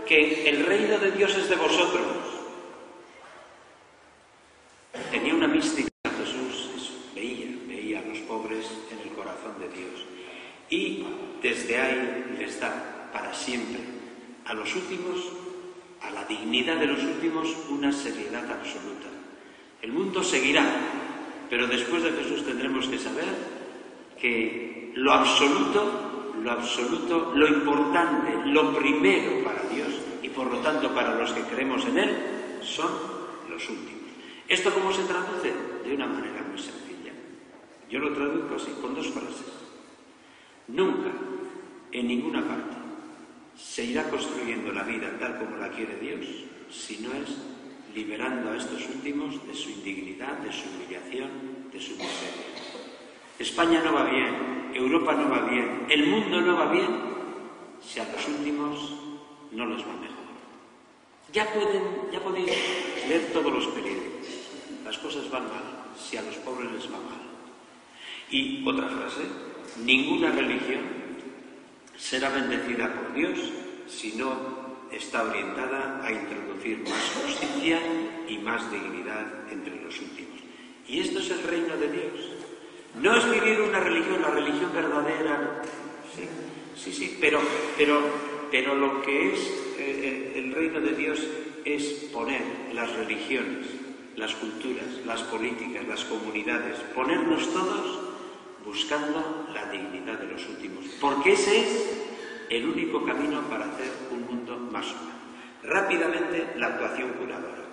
que el reino de Dios es de vosotros. Tenía una mística Jesús, veía a los pobres en el corazón de Dios. Y desde ahí les da para siempre a los últimos, a la dignidad de los últimos, una seriedad absoluta. El mundo seguirá, pero después de Jesús tendremos que saber que lo absoluto, lo importante, lo primero para Dios y por lo tanto para los que creemos en Él, son los últimos. ¿Esto cómo se traduce? De una manera muy sencilla. Yo lo traduzco así, con dos frases. Nunca, en ninguna parte, se irá construyendo la vida tal como la quiere Dios, si no es liberando a estos últimos de su indignidad, de su humillación, de su miseria. España no va bien, Europa no va bien, el mundo no va bien, si a los últimos no les va mejor. Ya podéis leer todos los periódicos. Las cosas van mal, si a los pobres les va mal. Y otra frase, ninguna religión será bendecida por Dios si no está orientada a introducir más justicia y más dignidad entre los últimos. Y esto es el reino de Dios. No es vivir una religión, la religión verdadera. Sí, pero lo que es el reino de Dios es poner las religiones, las culturas, las políticas, las comunidades, ponernos todos buscando la dignidad de los últimos. Porque ese es el único camino para hacer un mundo más humano. Rápidamente, la actuación curadora.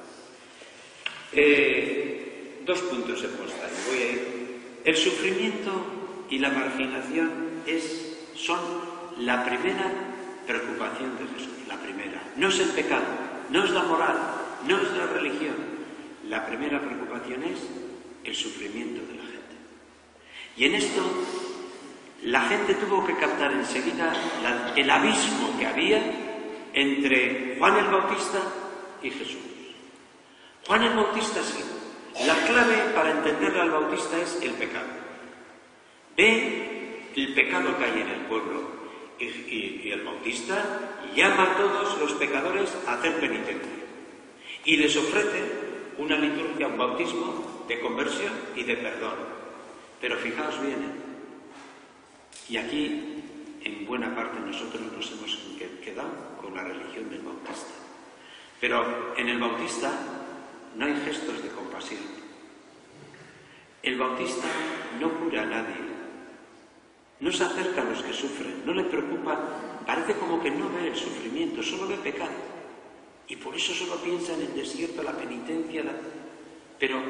2 puntos he puesto ahí. Voy a ir. El sufrimiento y la marginación son la primera preocupación de Jesús. La primera. No es el pecado, no es la moral, no es la religión. La primera preocupación es el sufrimiento de la gente. Y en esto la gente tuvo que captar enseguida el abismo que había entre Juan el Bautista y Jesús. Juan el Bautista sí. La clave para entender al Bautista es el pecado. Ve el pecado que hay en el pueblo y el Bautista llama a todos los pecadores a hacer penitencia y les ofrece una liturgia, un bautismo de conversión y de perdón. Pero fijaos bien, y aquí en buena parte nosotros nos hemos quedado con la religión del Bautista. Pero en el Bautista no hay gestos de compasión. El Bautista no cura a nadie, no se acerca a los que sufren, no le preocupa, parece como que no ve el sufrimiento, solo ve pecado. Y por eso solo piensa en el desierto, la penitencia, pero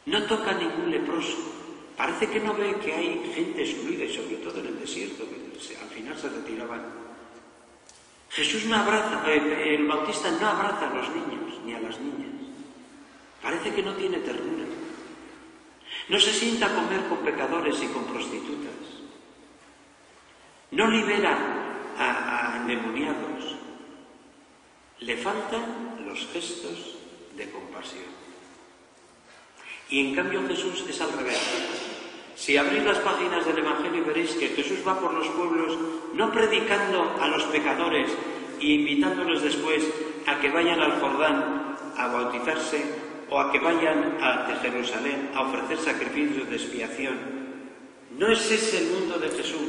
no toca a ningún leproso. Parece que no ve que hay gente excluida, y sobre todo en el desierto, que al final se retiraban. Jesús no abraza, el Bautista no abraza a los niños ni a las niñas. Parece que no tiene ternura. No se sienta a comer con pecadores y con prostitutas. No libera a endemoniados. Le faltan los gestos de compasión. Y en cambio Jesús es al revés. Si abrís las páginas del Evangelio veréis que Jesús va por los pueblos no predicando a los pecadores y invitándoles después a que vayan al Jordán a bautizarse o a que vayan de Jerusalén a ofrecer sacrificios de expiación. No es ese el mundo de Jesús.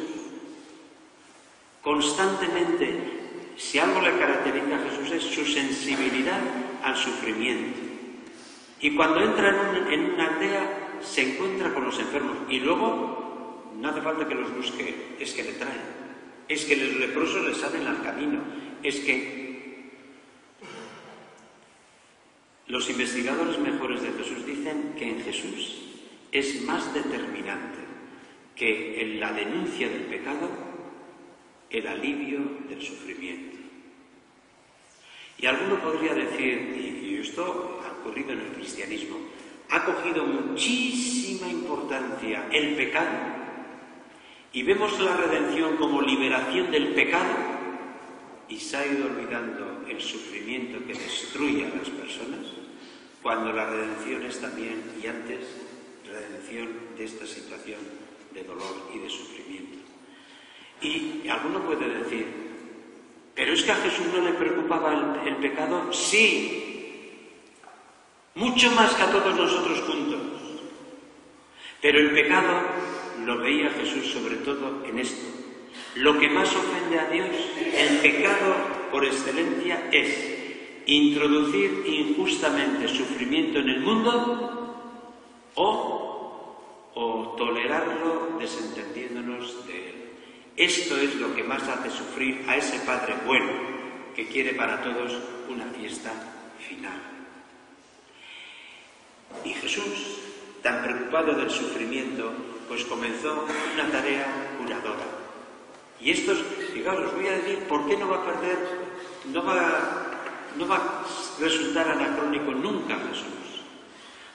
Constantemente, si algo le caracteriza a Jesús es su sensibilidad al sufrimiento. Y cuando entra en una aldea se encuentra con los enfermos y luego no hace falta que los busque, es que le traen, es que los leprosos les salen al camino, es que los investigadores mejores de Jesús dicen que en Jesús es más determinante que en la denuncia del pecado el alivio del sufrimiento. Y alguno podría decir, y esto ha ocurrido en el cristianismo, ha cogido muchísima importancia el pecado y vemos la redención como liberación del pecado y se ha ido olvidando el sufrimiento que destruye a las personas, cuando la redención es también, y antes, redención de esta situación de dolor y de sufrimiento. Y alguno puede decir, ¿pero es que a Jesús no le preocupaba el pecado? Sí, mucho más que a todos nosotros juntos. Pero el pecado lo veía Jesús sobre todo en esto. Lo que más ofende a Dios, el pecado por excelencia, es introducir injustamente sufrimiento en el mundo o o tolerarlo desentendiéndonos de él. Esto es lo que más hace sufrir a ese Padre bueno que quiere para todos una fiesta final. Y Jesús, tan preocupado del sufrimiento, pues comenzó una tarea curadora. Y esto, fijaos, os voy a decir por qué no va a resultar anacrónico nunca Jesús.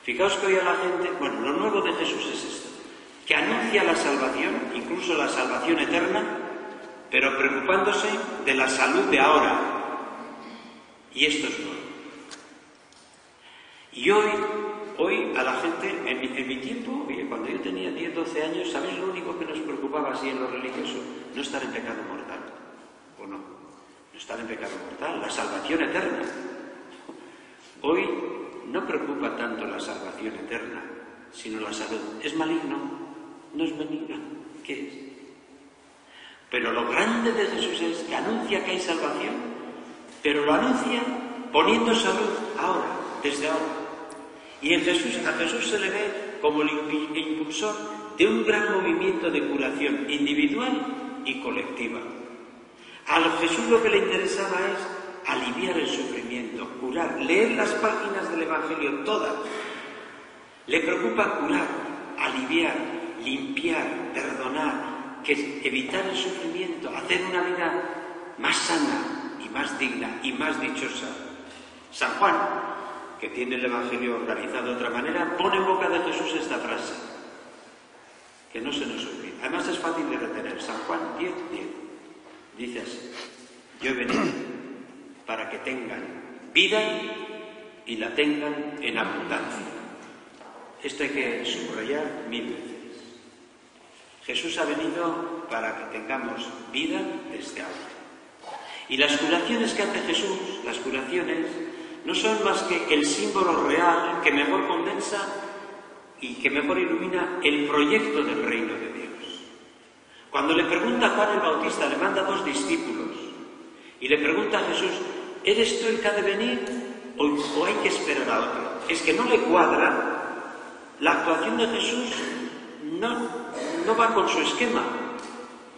Fijaos que hoy a la gente, bueno, lo nuevo de Jesús es esto, que anuncia la salvación, incluso la salvación eterna, pero preocupándose de la salud de ahora. Y esto es nuevo. Y hoy a la gente, en mi tiempo, cuando yo tenía 10, 12 años, ¿sabéis lo único que nos preocupaba así en lo religioso? No estar en pecado mortal. ¿O no? No estar en pecado mortal, la salvación eterna. Hoy no preocupa tanto la salvación eterna, sino la salud. ¿Es maligno? No es maligno. ¿Qué es? Pero lo grande de Jesús es que anuncia que hay salvación, pero lo anuncia poniendo salud ahora, desde ahora. Y a Jesús se le ve como el impulsor de un gran movimiento de curación individual y colectiva. A Jesús lo que le interesaba es aliviar el sufrimiento, curar, leer las páginas del Evangelio todas. Le preocupa curar, aliviar, limpiar, perdonar, evitar el sufrimiento, hacer una vida más sana y más digna y más dichosa. San Juan, que tiene el Evangelio organizado de otra manera, pone en boca de Jesús esta frase, que no se nos olvide. Además es fácil de retener. San Juan 10:10. Dice así: yo he venido para que tengan vida y la tengan en abundancia. Esto hay que subrayar 1000 veces. Jesús ha venido para que tengamos vida desde ahora. Y las curaciones que hace Jesús, las curaciones, no son más que el símbolo real que mejor condensa y que mejor ilumina el proyecto del reino de Dios. Cuando le pregunta a Juan el Bautista, le manda 2 discípulos y le pregunta a Jesús: ¿eres tú el que ha de venir o hay que esperar a otro? Es que no le cuadra. La actuación de Jesús no va con su esquema.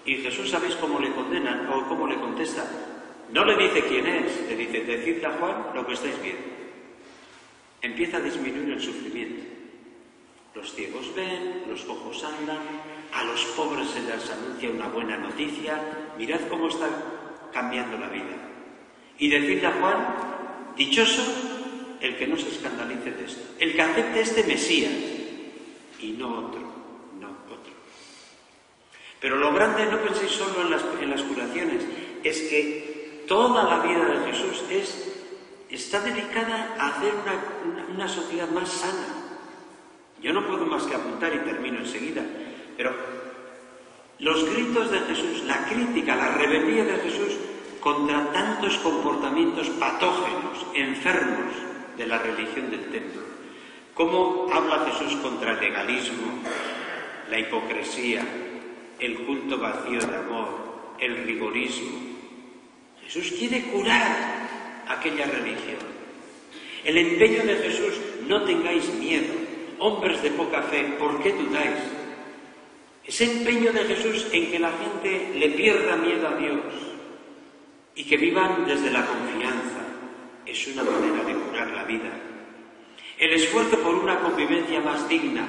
Y Jesús, ¿sabéis cómo le condenan o cómo le contesta? No le dice quién es, le dice: decidle a Juan lo que estáis viendo. Empieza a disminuir el sufrimiento. Los ciegos ven, los cojos andan, a los pobres se les anuncia una buena noticia. Mirad cómo está cambiando la vida. Y decirle a Juan: dichoso el que no se escandalice de esto, el que acepte este Mesías y no otro. Pero lo grande, no penséis solo en las curaciones, es que toda la vida de Jesús está dedicada a hacer una sociedad más sana. Yo no puedo más que apuntar y termino enseguida, pero los gritos de Jesús, la crítica, la rebeldía de Jesús contra tantos comportamientos patógenos, enfermos de la religión del templo. ¿Cómo habla Jesús contra el legalismo, la hipocresía, el culto vacío de amor, el rigorismo? Jesús quiere curar aquella religión. El empeño de Jesús: no tengáis miedo, hombres de poca fe, ¿por qué dudáis? Ese empeño de Jesús en que la gente le pierda miedo a Dios y que vivan desde la confianza, es una manera de curar la vida. El esfuerzo por una convivencia más digna,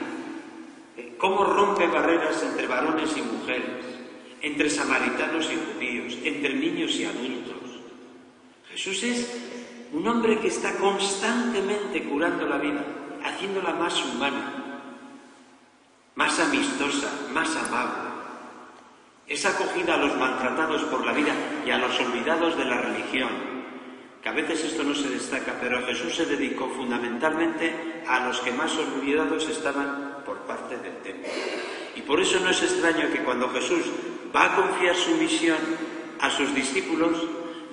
cómo rompe barreras entre varones y mujeres, entre samaritanos y judíos, entre niños y adultos. Jesús es un hombre que está constantemente curando la vida, haciéndola más humana, más amistosa, más amable. Es acogida a los maltratados por la vida y a los olvidados de la religión, que a veces esto no se destaca, pero Jesús se dedicó fundamentalmente a los que más olvidados estaban por parte del templo. Y por eso no es extraño que cuando Jesús va a confiar su misión a sus discípulos,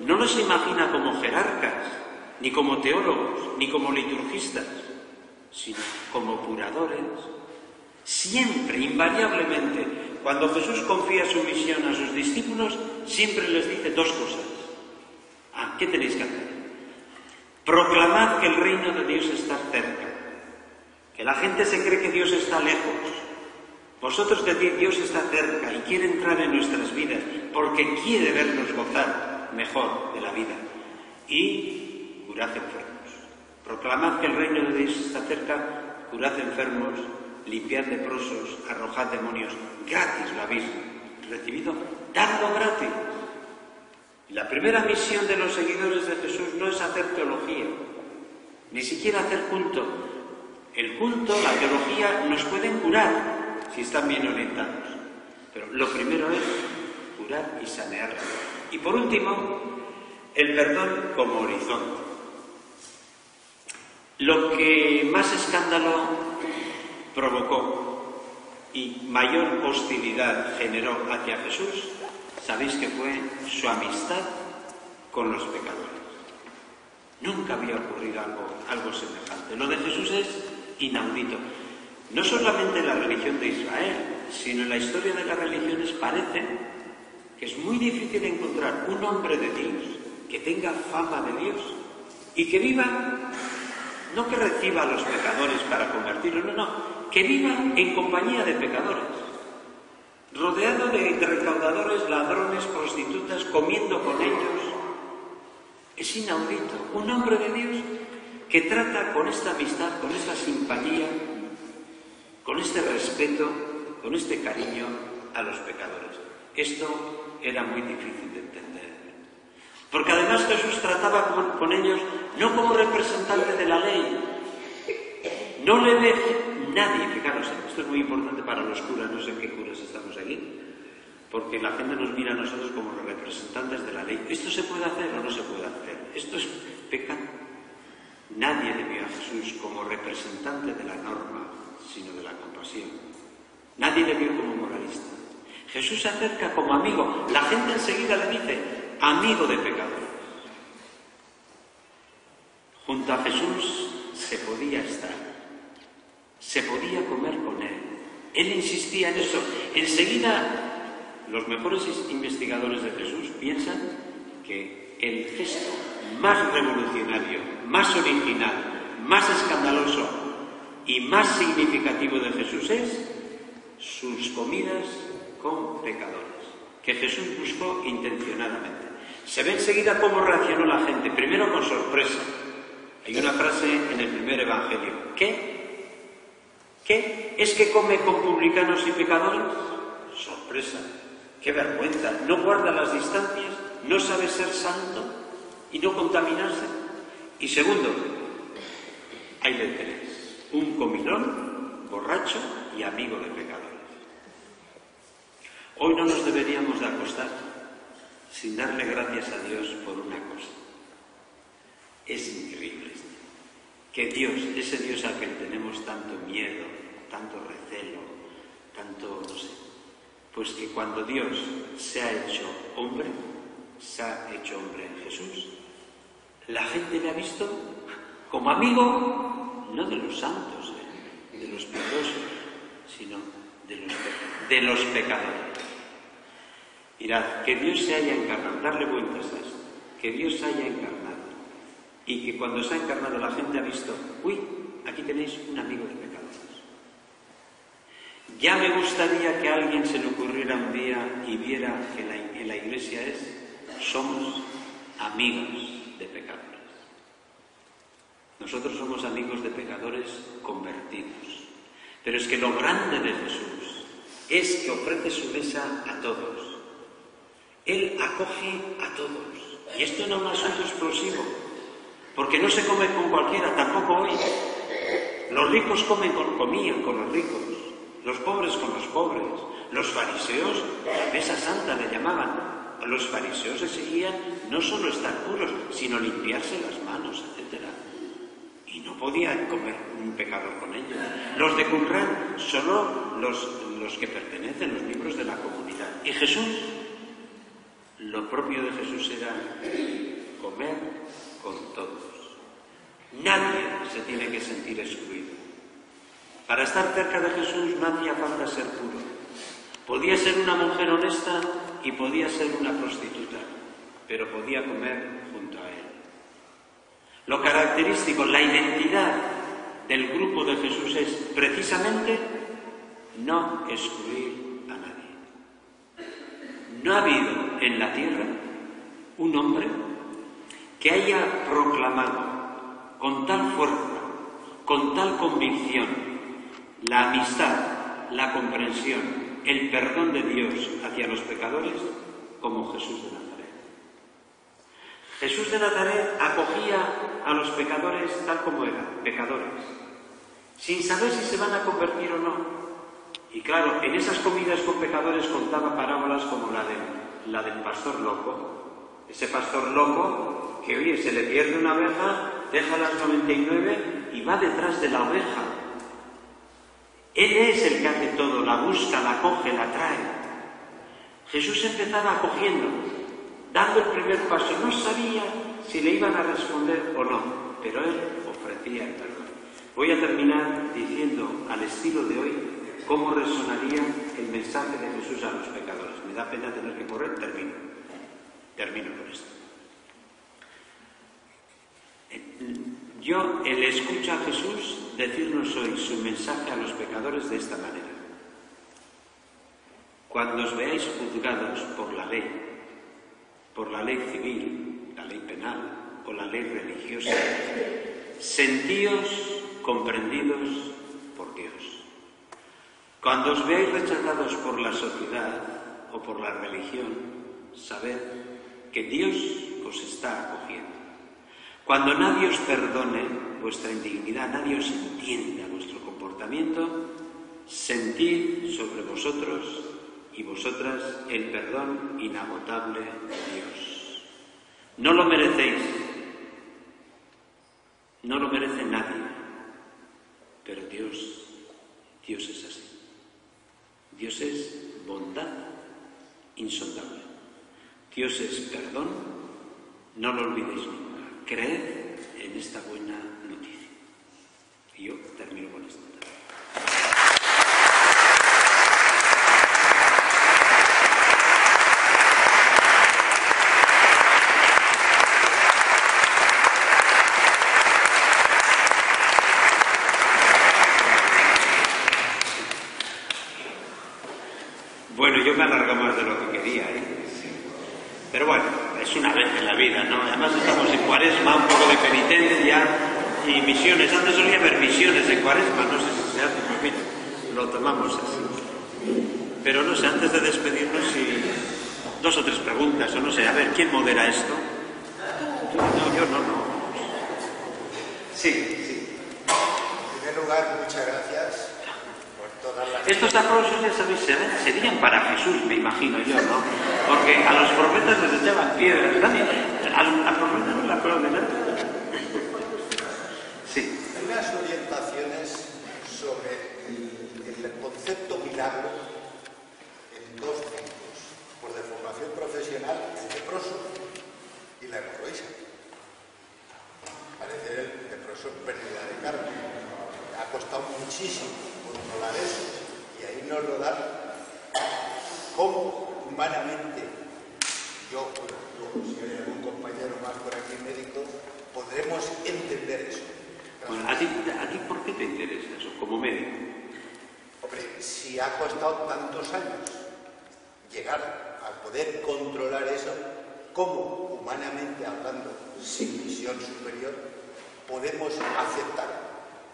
no los imagina como jerarcas, ni como teólogos, ni como liturgistas, sino como curadores. Siempre, invariablemente, cuando Jesús confía su misión a sus discípulos, siempre les dice 2 cosas. ¿Qué tenéis que hacer? Proclamad que el reino de Dios está cerca, que la gente se cree que Dios está lejos, Vosotros decís, Dios está cerca y quiere entrar en nuestras vidas porque quiere vernos gozar mejor de la vida. Y curad enfermos. Proclamad que el reino de Dios está cerca, curad enfermos, limpiad leprosos, arrojad demonios. Gratis lo habéis recibido, dadlo gratis. La primera misión de los seguidores de Jesús no es hacer teología, ni siquiera hacer culto. El culto, la teología, nos pueden curar si están bien orientados. Pero lo primero es curar y sanear. Y por último, el perdón como horizonte. Lo que más escándalo provocó y mayor hostilidad generó hacia Jesús, sabéis que fue su amistad con los pecadores. Nunca había ocurrido algo semejante. Lo de Jesús es inaudito. No solamente en la religión de Israel, sino en la historia de las religiones parece que es muy difícil encontrar un hombre de Dios que tenga fama de Dios y que viva, no que reciba a los pecadores para convertirlos, no, que viva en compañía de pecadores, rodeado de recaudadores, ladrones, prostitutas, comiendo con ellos. Es inaudito. Un hombre de Dios que trata con esta amistad, con esta simpatía, con este respeto, con este cariño a los pecadores. Esto era muy difícil de entender. Porque además Jesús trataba con ellos no como representante de la ley. No le ve nadie, fijaros, esto es muy importante para los curas, no sé en qué curas estamos aquí, porque la gente nos mira a nosotros como los representantes de la ley. ¿Esto se puede hacer o no se puede hacer? Esto es pecado. Nadie le vio a Jesús como representante de la norma, sino de la compasión. Nadie le vio como moralista. Jesús se acerca como amigo. La gente enseguida le dice, amigo de pecadores. Junto a Jesús se podía estar, se podía comer con él. Él insistía en eso. Enseguida, los mejores investigadores de Jesús piensan que el gesto más revolucionario, más original, más escandaloso y más significativo de Jesús es sus comidas con pecadores, que Jesús buscó intencionadamente. Se ve enseguida cómo reaccionó la gente, primero con sorpresa. Hay una frase en el primer evangelio. ¿Qué? ¿Qué? ¿Es que come con publicanos y pecadores? Sorpresa. ¡Qué vergüenza! No guarda las distancias, no sabe ser santo y no contaminarse. Y segundo, ahí le tenéis, un comilón, borracho y amigo de pecadores. Hoy no nos deberíamos de acostar sin darle gracias a Dios por una cosa. Es increíble esto, que Dios, ese Dios al que tenemos tanto miedo, tanto recelo, tanto, no sé, pues que cuando Dios se ha hecho hombre en Jesús, la gente le ha visto como amigo, no de los santos, de los piadosos, sino de los pecadores. Mirad, que Dios se haya encarnado, darle vueltas a esto, que Dios se haya encarnado y que cuando se ha encarnado la gente ha visto, uy, aquí tenéis un amigo de pecadores. Ya me gustaría que a alguien se le ocurriera un día y viera que en la iglesia somos amigos de pecadores. Nosotros somos amigos de pecadores convertidos. Pero es que lo grande de Jesús es que ofrece su mesa a todos. Él acoge a todos. Y esto no es un asunto explosivo, porque no se come con cualquiera, tampoco hoy. Los ricos comían con los ricos, los pobres con los pobres. Los fariseos, la mesa santa le llamaban. Los fariseos exigían no solo estar puros, sino limpiarse las manos, etc. Y no podía comer un pecador con ellos. Los de Qumran, solo los que pertenecen, los miembros de la comunidad. Y Jesús, lo propio de Jesús era comer con todos. Nadie se tiene que sentir excluido. Para estar cerca de Jesús no hacía falta ser puro. Podía ser una mujer honesta y podía ser una prostituta, pero podía comer junto a él. Lo característico, la identidad del grupo de Jesús es precisamente no excluir a nadie. No ha habido en la tierra un hombre que haya proclamado con tal fuerza, con tal convicción, la amistad, la comprensión, el perdón de Dios hacia los pecadores como Jesús de Nazaret. Jesús de Nazaret acogía a los pecadores tal como eran, pecadores, sin saber si se van a convertir o no. Y claro, en esas comidas con pecadores contaba parábolas como la del pastor loco. Ese pastor loco que, oye, se le pierde una oveja, deja las 99 y va detrás de la oveja. Él es el que hace todo, la busca, la coge, la trae. Jesús empezaba acogiendo, dando el primer paso. No sabía si le iban a responder o no, pero él ofrecía el perdón. Voy a terminar diciendo, al estilo de hoy, cómo resonaría el mensaje de Jesús a los pecadores. Me da pena tener que correr, termino con esto. Yo le escucho a Jesús decirnos hoy su mensaje a los pecadores de esta manera. Cuando os veáis juzgados por la ley civil, la ley penal o la ley religiosa, sentíos comprendidos por Dios. Cuando os veáis rechazados por la sociedad o por la religión, sabed que Dios os está acogiendo. Cuando nadie os perdone vuestra indignidad, nadie os entienda vuestro comportamiento, sentid sobre vosotros y vosotras el perdón inagotable de Dios. No lo merecéis, no lo merece nadie, pero Dios es así. Dios es bondad insondable. Dios es perdón, no lo olvidéis nunca. Creed en esta buena noticia. Y yo termino con esto. Bueno, yo me alargo más de lo que quería, ¿eh? Pero bueno, es una vez en la vida, ¿no? Además estamos en Cuaresma, un poco de penitencia y misiones. Antes solía haber misiones en Cuaresma, no sé si se hace, pues mira, lo tomamos así. Pero no sé, antes de despedirnos, si 2 o 3 preguntas, o no sé, a ver, ¿quién modera esto? Yo no. Sí. En primer lugar, muchas gracias. Estos aplausos, ya sabéis, serían para Jesús, me imagino yo, ¿no? Porque a los profetas les echaban piedras, nadie, a profetas no le aplauden, ¿no? Sí. Unas orientaciones sobre el concepto milagro en 2 puntos. Por de formación profesional, el leproso y la hemorroísa. Parece el leproso pérdida de carne. Ha costado muchísimo controlar eso, y ahí nos lo dan cómo humanamente yo, si hay algún compañero más por aquí médico, podremos entender eso. Bueno, ¿a ti por qué te interesa eso, como médico? Hombre, si ha costado tantos años llegar a poder controlar eso, ¿cómo humanamente hablando, sin visión superior, podemos aceptar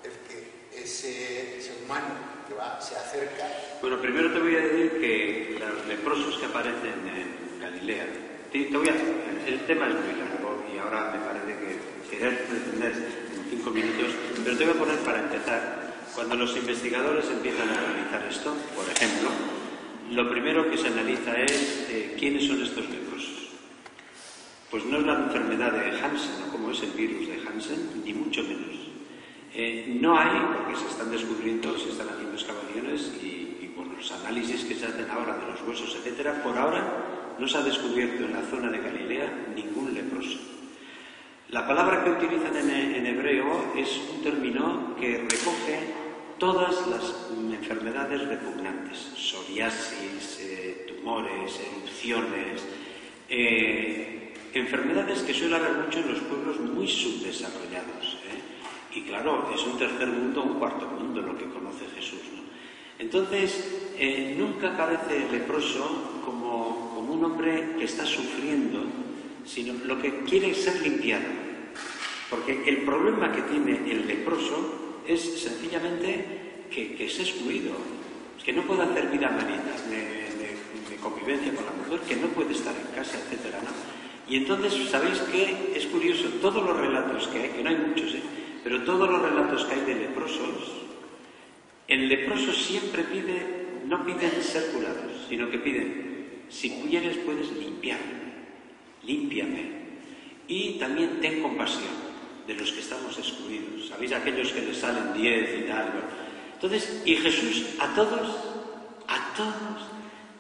el que ese humano que se acerca? Bueno, primero te voy a decir que los leprosos que aparecen en Galilea, el tema es muy largo y ahora me parece que querer pretender en 5 minutos, pero te voy a poner para empezar. Cuando los investigadores empiezan a analizar esto, por ejemplo, lo primero que se analiza es quiénes son estos leprosos. Pues no es la enfermedad de Hansen, ¿no? Como es el virus de Hansen, ni mucho menos. No hay, porque se están descubriendo, se están haciendo excavaciones y por los análisis que se hacen ahora de los huesos, etcétera, por ahora no se ha descubierto en la zona de Galilea ningún leproso. La palabra que utilizan en hebreo es un término que recoge todas las enfermedades repugnantes, psoriasis, tumores, erupciones, enfermedades que suele haber mucho en los pueblos muy subdesarrollados. Y claro, es un tercer mundo, un cuarto mundo lo que conoce Jesús, ¿no? Entonces, Entonces, nunca aparece el leproso como un hombre que está sufriendo, sino lo que quiere es ser limpiado. Porque el problema que tiene el leproso es sencillamente que es excluido, que no puede hacer vida marital, de convivencia con la mujer, que no puede estar en casa, etcétera, ¿no? Y entonces, ¿sabéis qué? Es curioso, todos los relatos que hay, que no hay muchos, pero todos los relatos que hay de leprosos, el leproso siempre no piden ser curados, sino que piden, si quieres puedes limpiarme, límpiame, y también ten compasión de los que estamos excluidos. ¿Sabéis aquellos que les salen 10 y tal? Entonces, y Jesús a todos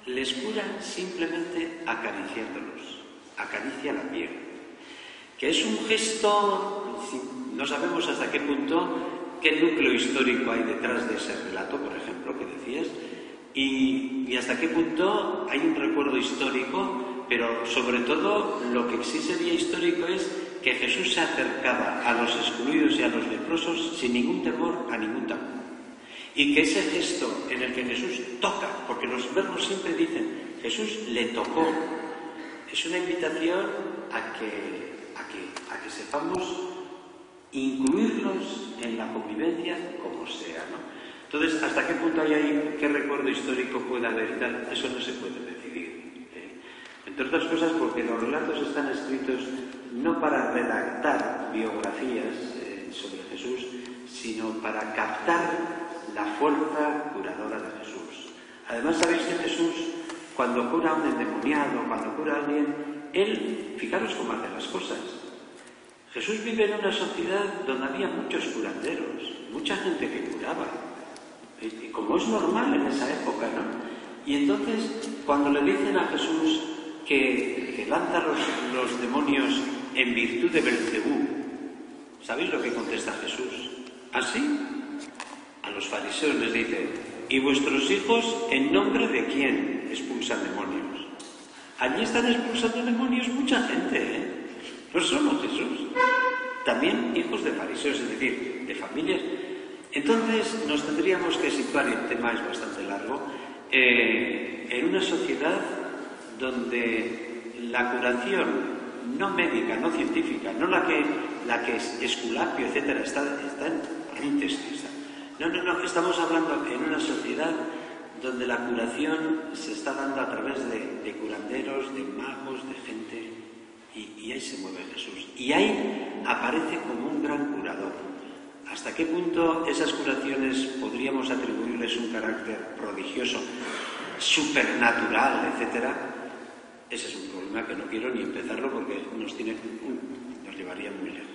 les cura simplemente acariciándolos, acaricia la piel, que es un gesto, no sabemos hasta qué punto, qué núcleo histórico hay detrás de ese relato, por ejemplo, que decías, y hasta qué punto hay un recuerdo histórico, pero sobre todo lo que sí sería histórico es que Jesús se acercaba a los excluidos y a los leprosos sin ningún temor a ningún tabú. Y que ese gesto en el que Jesús toca, porque los verbos siempre dicen, Jesús le tocó, es una invitación a que sepamos incluirlos en la convivencia como sea, ¿no? Entonces, ¿hasta qué punto hay ahí, qué recuerdo histórico puede haber y tal? Eso no se puede decidir. Entre otras cosas porque los relatos están escritos no para redactar biografías sobre Jesús, sino para captar la fuerza curadora de Jesús. Además, sabéis que Jesús, cuando cura a un endemoniado, cuando cura a alguien, él, fijaros cómo hace las cosas. Jesús vive en una sociedad donde había muchos curanderos, mucha gente que curaba, y como es normal en esa época, ¿no? Y entonces, cuando le dicen a Jesús que lanza los demonios en virtud de Belcebú, ¿sabéis lo que contesta Jesús? ¿Así? A los fariseos les dice, ¿y vuestros hijos en nombre de quién expulsan demonios? Allí están expulsando demonios mucha gente, no solo Jesús, también hijos de fariseos, es decir, de familias. Entonces nos tendríamos que situar, y el tema es bastante largo, en una sociedad donde la curación no médica, no científica, no la que es Esculapio, etcétera, está en texto. No, estamos hablando en una sociedad donde la curación se está dando a través de curanderos, de magos, de gente, y ahí se mueve Jesús. Y ahí aparece como un gran curador. ¿Hasta qué punto esas curaciones podríamos atribuirles un carácter prodigioso, supernatural, etcétera? Ese es un problema que no quiero ni empezarlo porque nos llevaría muy lejos.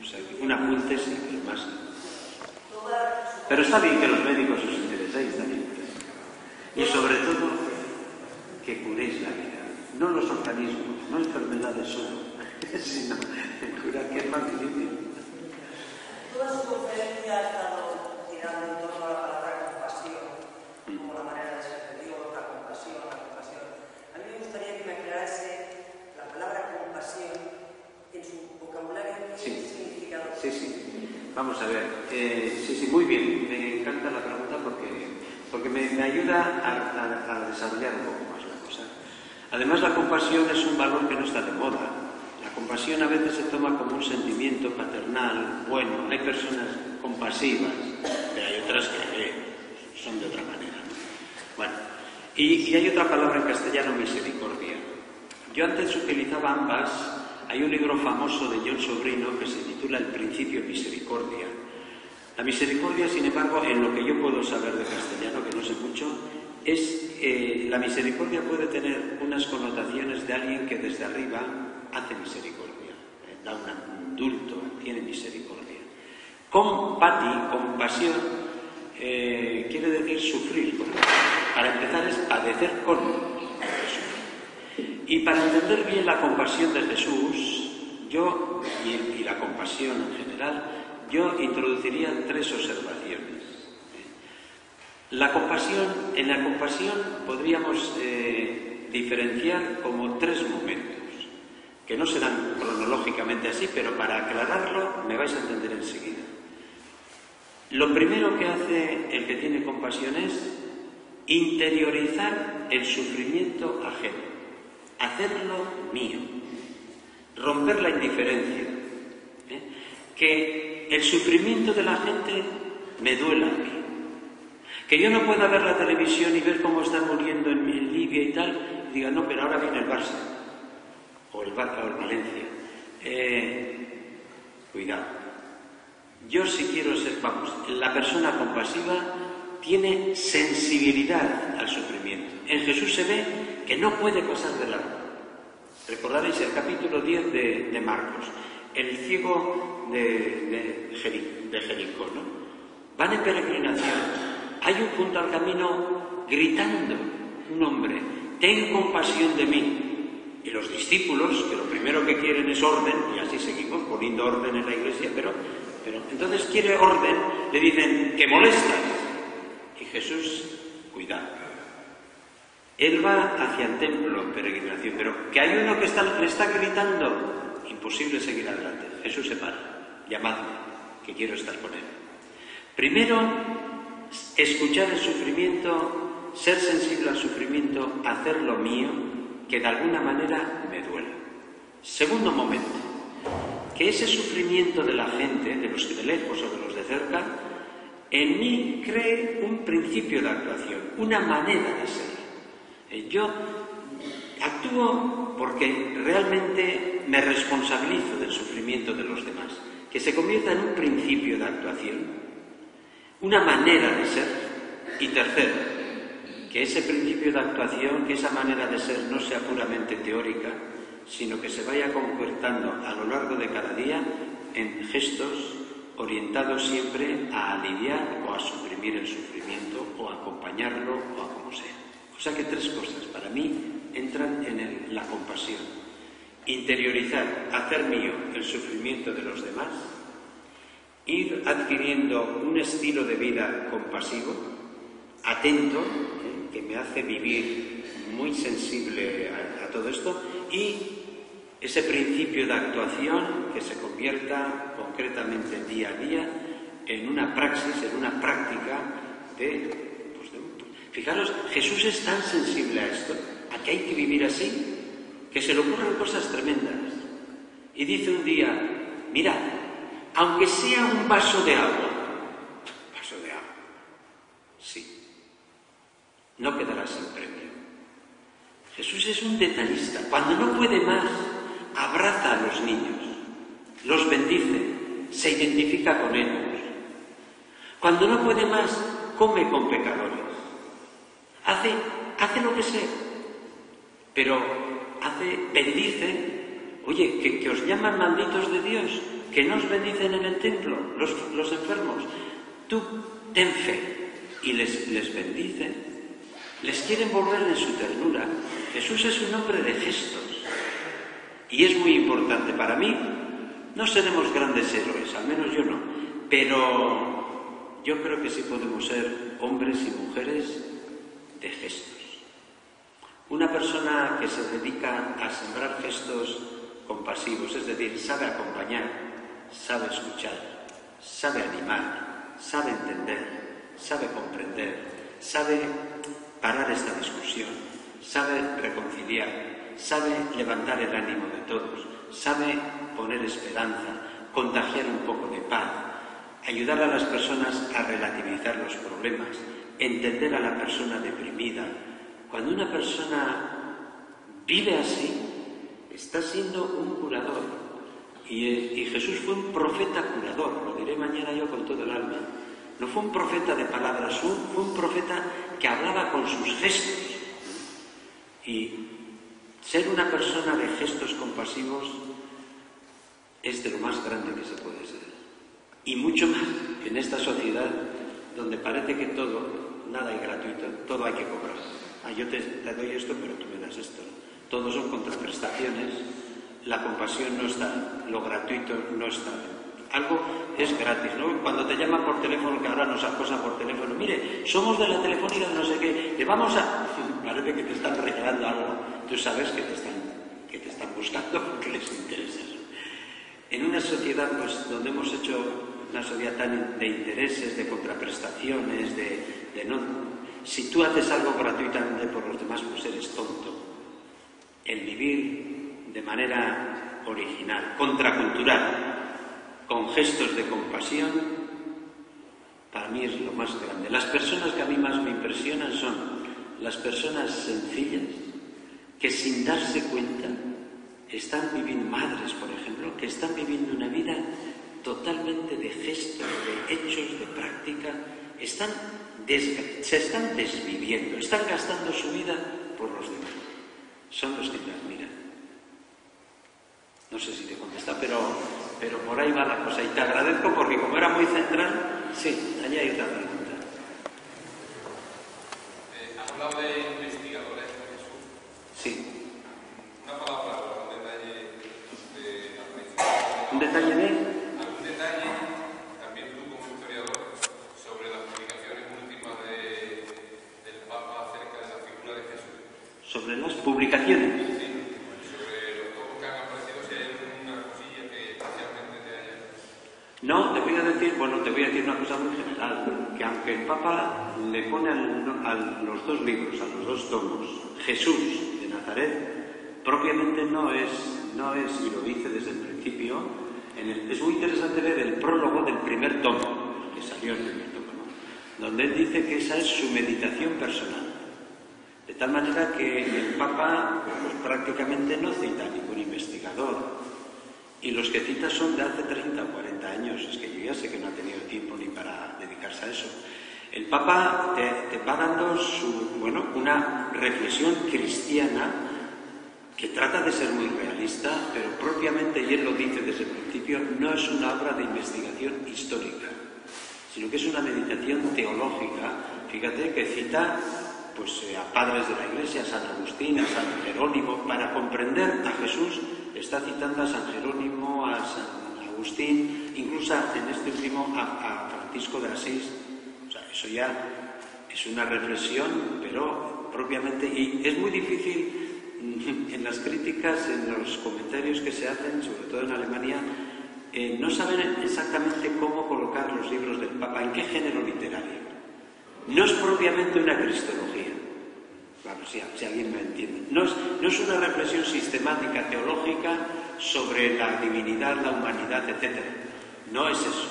O sea, un apunte sí, pero más. Pero está bien que los médicos os intereséis también. Y sobre todo, que curéis la vida. No los organismos, no enfermedades solo, sino curar, que es más difícil. Toda su conferencia ha estado girando en torno a la palabra compasión, como la manera de ser de Dios, la compasión. A mí me gustaría que me aclarase la palabra compasión en su vocabulario. ¿Qué significado? Sí. Vamos a ver. Sí, muy bien. Me encanta la pregunta porque me ayuda a desarrollar un poco más la cosa. Además, la compasión es un valor que no está de moda. La compasión a veces se toma como un sentimiento paternal, bueno, hay personas compasivas, pero hay otras que son de otra manera, ¿no? Bueno, y hay otra palabra en castellano, misericordia. Yo antes utilizaba ambas. Hay un libro famoso de John Sobrino que se titula El principio de misericordia. La misericordia, sin embargo, en lo que yo puedo saber de castellano, que no sé mucho, es la misericordia puede tener unas connotaciones de alguien que desde arriba hace misericordia, da un indulto, tiene misericordia. Compasión, quiere decir sufrir. Para empezar es padecer con Jesús. Y para entender bien la compasión de Jesús, yo, y la compasión en general, yo introduciría 3 observaciones. En la compasión podríamos diferenciar como 3 momentos, que no serán cronológicamente así, pero para aclararlo me vais a entender enseguida. Lo primero que hace el que tiene compasión es interiorizar el sufrimiento ajeno, hacerlo mío, romper la indiferencia, que el sufrimiento de la gente me duela a mí, que yo no pueda ver la televisión y ver cómo están muriendo en Libia y tal, y diga, no, pero ahora viene el Barça o el Valencia. Cuidado. Yo si quiero ser, vamos, la persona compasiva tiene sensibilidad al sufrimiento. En Jesús se ve que no puede pasar de largo. Recordaréis el capítulo 10 de Marcos, el ciego de Jericó, ¿no? Van en peregrinación. Hay un junto al camino gritando un hombre, ten compasión de mí. Y los discípulos, que lo primero que quieren es orden, y así seguimos poniendo orden en la iglesia, pero entonces quiere orden, le dicen, que molestas. Y Jesús, cuidado. Él va hacia el templo en peregrinación, pero que hay uno que le está gritando, imposible seguir adelante. Jesús se para, llamadme, que quiero estar con él. Primero, escuchar el sufrimiento, ser sensible al sufrimiento, hacer lo mío, que de alguna manera me duela. Segundo momento, que ese sufrimiento de la gente, de los de lejos o de los de cerca, en mí cree un principio de actuación, una manera de ser. Yo actúo porque realmente me responsabilizo del sufrimiento de los demás, que se convierta en un principio de actuación, una manera de ser. Y tercero, que ese principio de actuación, que esa manera de ser no sea puramente teórica, sino que se vaya concretando a lo largo de cada día en gestos orientados siempre a aliviar o a suprimir el sufrimiento o a acompañarlo o a como sea. O sea que tres cosas para mí entran en la compasión. Interiorizar, hacer mío el sufrimiento de los demás, ir adquiriendo un estilo de vida compasivo, atento, que me hace vivir muy sensible a todo esto, y ese principio de actuación que se convierta concretamente día a día en una praxis, en una práctica Fijaros, Jesús es tan sensible a esto, a que hay que vivir así, que se le ocurren cosas tremendas. Y dice un día, mira, aunque sea un vaso de agua, sí, no quedará sin premio. Jesús es un detallista. Cuando no puede más, abraza a los niños, los bendice, se identifica con ellos. Cuando no puede más, come con pecadores. Hace lo que sea, pero bendice. Oye, que os llaman malditos de Dios, que no os bendicen en el templo, los enfermos. Tú ten fe y les bendice. Les quiere envolver en su ternura. Jesús es un hombre de gestos. Y es muy importante para mí. No seremos grandes héroes, al menos yo no. Pero yo creo que sí podemos ser hombres y mujeres de gestos. Una persona que se dedica a sembrar gestos compasivos, es decir, sabe acompañar, sabe escuchar, sabe animar, sabe entender, sabe comprender, sabe parar esta discusión, sabe reconciliar, sabe levantar el ánimo de todos, sabe poner esperanza, contagiar un poco de paz, ayudar a las personas a relativizar los problemas, entender a la persona deprimida. Cuando una persona vive así, está siendo un curador. Y Jesús fue un profeta curador, lo diré mañana yo con todo el alma. No fue un profeta de palabras, fue un profeta que hablaba con sus gestos. Y ser una persona de gestos compasivos es de lo más grande que se puede ser. Y mucho más en esta sociedad donde parece que nada es gratuito, todo hay que cobrar. Yo te doy esto, pero tú me das esto. Todos son contraprestaciones. La compasión no está, lo gratuito no está. Algo es gratis, ¿no? Cuando te llaman por teléfono, que ahora nos acosan por teléfono, mire, somos de la telefónica de no sé qué, te vamos a... Parece que te están regalando algo. Tú sabes que te están buscando porque les interesa. En una sociedad donde hemos hecho una sociedad tan de intereses, de contraprestaciones, de no... Si tú haces algo gratuitamente por los demás, pues eres tonto. El vivir de manera original, contracultural, con gestos de compasión, para mí es lo más grande. Las personas que a mí más me impresionan son las personas sencillas que sin darse cuenta están viviendo, madres por ejemplo, que están viviendo una vida totalmente de gestos, de hechos, de práctica, se están desviviendo, están gastando su vida por los demás. Son los que me admiran. No sé si te contesta, pero por ahí va la cosa. Y te agradezco porque como era muy central, sí, allá hay otra pregunta. Has hablado de investigadores de Jesús. Sí. Una palabra, un detalle de la ¿Un detalle de? algún detalle, también tú como historiador, sobre las publicaciones últimas del Papa acerca de la figura de Jesús. Sobre las publicaciones. Sí, sobre los pocos que han aparecido, si hay alguna cosilla que especialmente te haya... No, te voy a decir una cosa muy general, que aunque el Papa le pone a los dos libros, a los dos tomos, Jesús de Nazaret, propiamente no es, y lo dice desde el principio, es muy interesante ver el prólogo del primer tomo, que salió el primer tomo, ¿no? Donde él dice que esa es su meditación personal. De tal manera que el Papa pues, prácticamente no cita a ningún investigador. Y los que cita son de hace 30 o 40 años. Es que yo ya sé que no ha tenido tiempo ni para dedicarse a eso. El Papa te va dando una reflexión cristiana que trata de ser muy realista, pero propiamente, y él lo dice desde el principio, no es una obra de investigación histórica, sino que es una meditación teológica. Fíjate que cita a padres de la Iglesia, a San Agustín, a San Jerónimo. Para comprender a Jesús está citando a San Jerónimo, a San Agustín, incluso en este último a Francisco de Asís. O sea, eso ya es una reflexión, pero propiamente, y es muy difícil en las críticas, en los comentarios que se hacen, sobre todo en Alemania, no saben exactamente cómo colocar los libros del Papa, en qué género literario. No es propiamente una cristología, claro, si alguien me entiende. No es una reflexión sistemática, teológica, sobre la divinidad, la humanidad, etc. No es eso.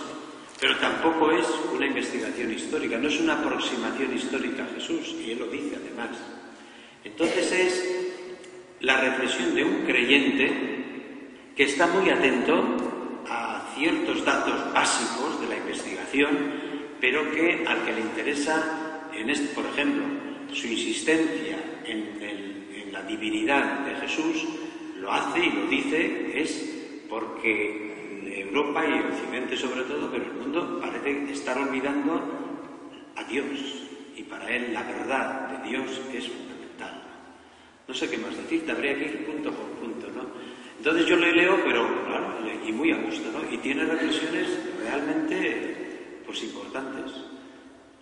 Pero tampoco es una investigación histórica, no es una aproximación histórica a Jesús, y él lo dice además. Entonces es la reflexión de un creyente que está muy atento a ciertos datos básicos de la investigación, pero que al que le interesa, por ejemplo, su insistencia en la divinidad de Jesús, lo hace y lo dice, es porque Europa y Occidente sobre todo, pero el mundo parece estar olvidando a Dios, y para él la verdad de Dios es fundamental. No sé qué más decirte, habría que ir punto por punto, ¿no? Entonces yo le leo, pero claro, y muy a gusto, ¿no? Y tiene reflexiones realmente importantes.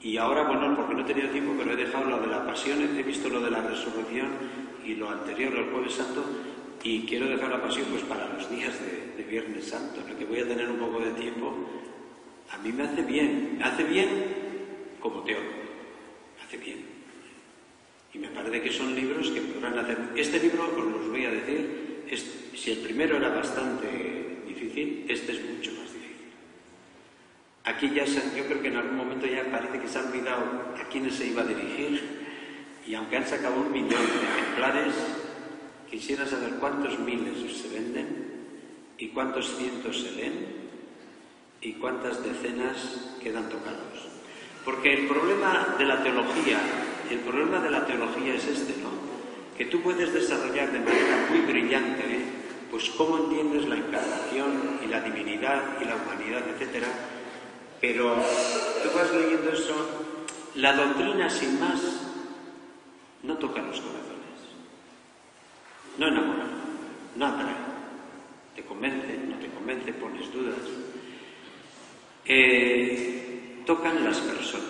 Y ahora, porque no he tenido tiempo, pero he dejado lo de la pasión, he visto lo de la resurrección y lo anterior, el Jueves Santo, y quiero dejar la pasión para los días de Viernes Santo, en el que voy a tener un poco de tiempo. A mí me hace bien como teólogo, me hace bien. Y me parece que son libros que podrán hacer. Este libro, os los voy a decir, si el primero era bastante difícil, este es mucho más difícil. Aquí yo creo que en algún momento ya parece que se ha olvidado a quiénes se iba a dirigir, y aunque han sacado 1 millón de ejemplares, quisiera saber cuántos miles se venden, y cuántos cientos se leen, y cuántas decenas quedan tocados. Porque el problema de la teología es este, ¿no? Que tú puedes desarrollar de manera muy brillante, pues cómo entiendes la encarnación y la divinidad y la humanidad, etcétera. Pero tú vas leyendo eso, la doctrina sin más no toca los corazones, no enamora, no atrae, te convence, no te convence, pones dudas, tocan las personas.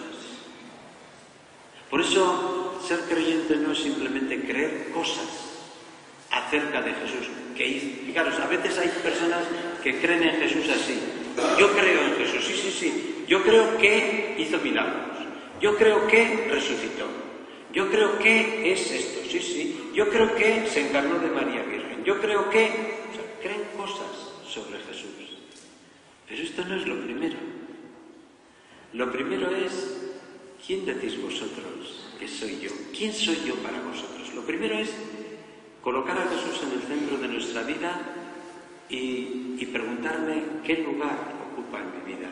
Por eso ser creyente no es simplemente creer cosas acerca de Jesús. Fijaros, a veces hay personas que creen en Jesús así. Yo creo en Jesús, sí, sí, sí. Yo creo que hizo milagros. Yo creo que resucitó. Yo creo que es esto, sí, sí. Yo creo que se encarnó de María Virgen. Yo creo que... O sea, creen cosas sobre Jesús. Pero esto no es lo primero. Lo primero es, ¿quién decís vosotros que soy yo? ¿Quién soy yo para vosotros? Lo primero es colocar a Jesús en el centro de nuestra vida y preguntarme qué lugar ocupa en mi vida.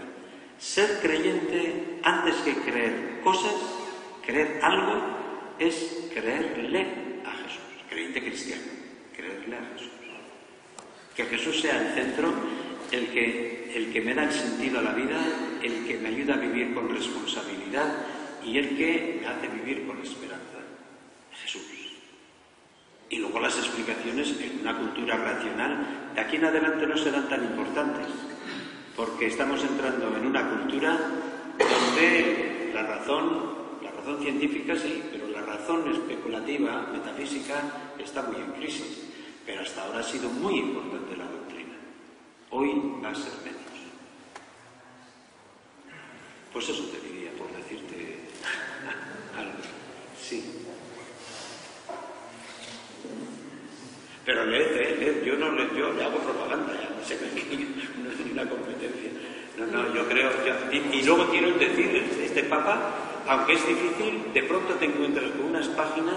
Ser creyente antes que creer cosas, creer algo, es creerle a Jesús. Creyente cristiano, creerle a Jesús. Que Jesús sea el centro, el que me da el sentido a la vida, el que me ayuda a vivir con responsabilidad y el que me hace vivir con esperanza. Jesús. Y luego las explicaciones en una cultura racional de aquí en adelante no serán tan importantes, porque estamos entrando en una cultura donde la razón científica sí, pero la razón especulativa, metafísica, está muy en crisis. Pero hasta ahora ha sido muy importante la doctrina. Hoy va a ser menos. Pues eso te diría, por decirte algo. Sí. Pero leed, yo le hago propaganda, ya no sé, no es ninguna competencia. No, yo creo, y luego quiero decir, este Papa, aunque es difícil, de pronto te encuentras con unas páginas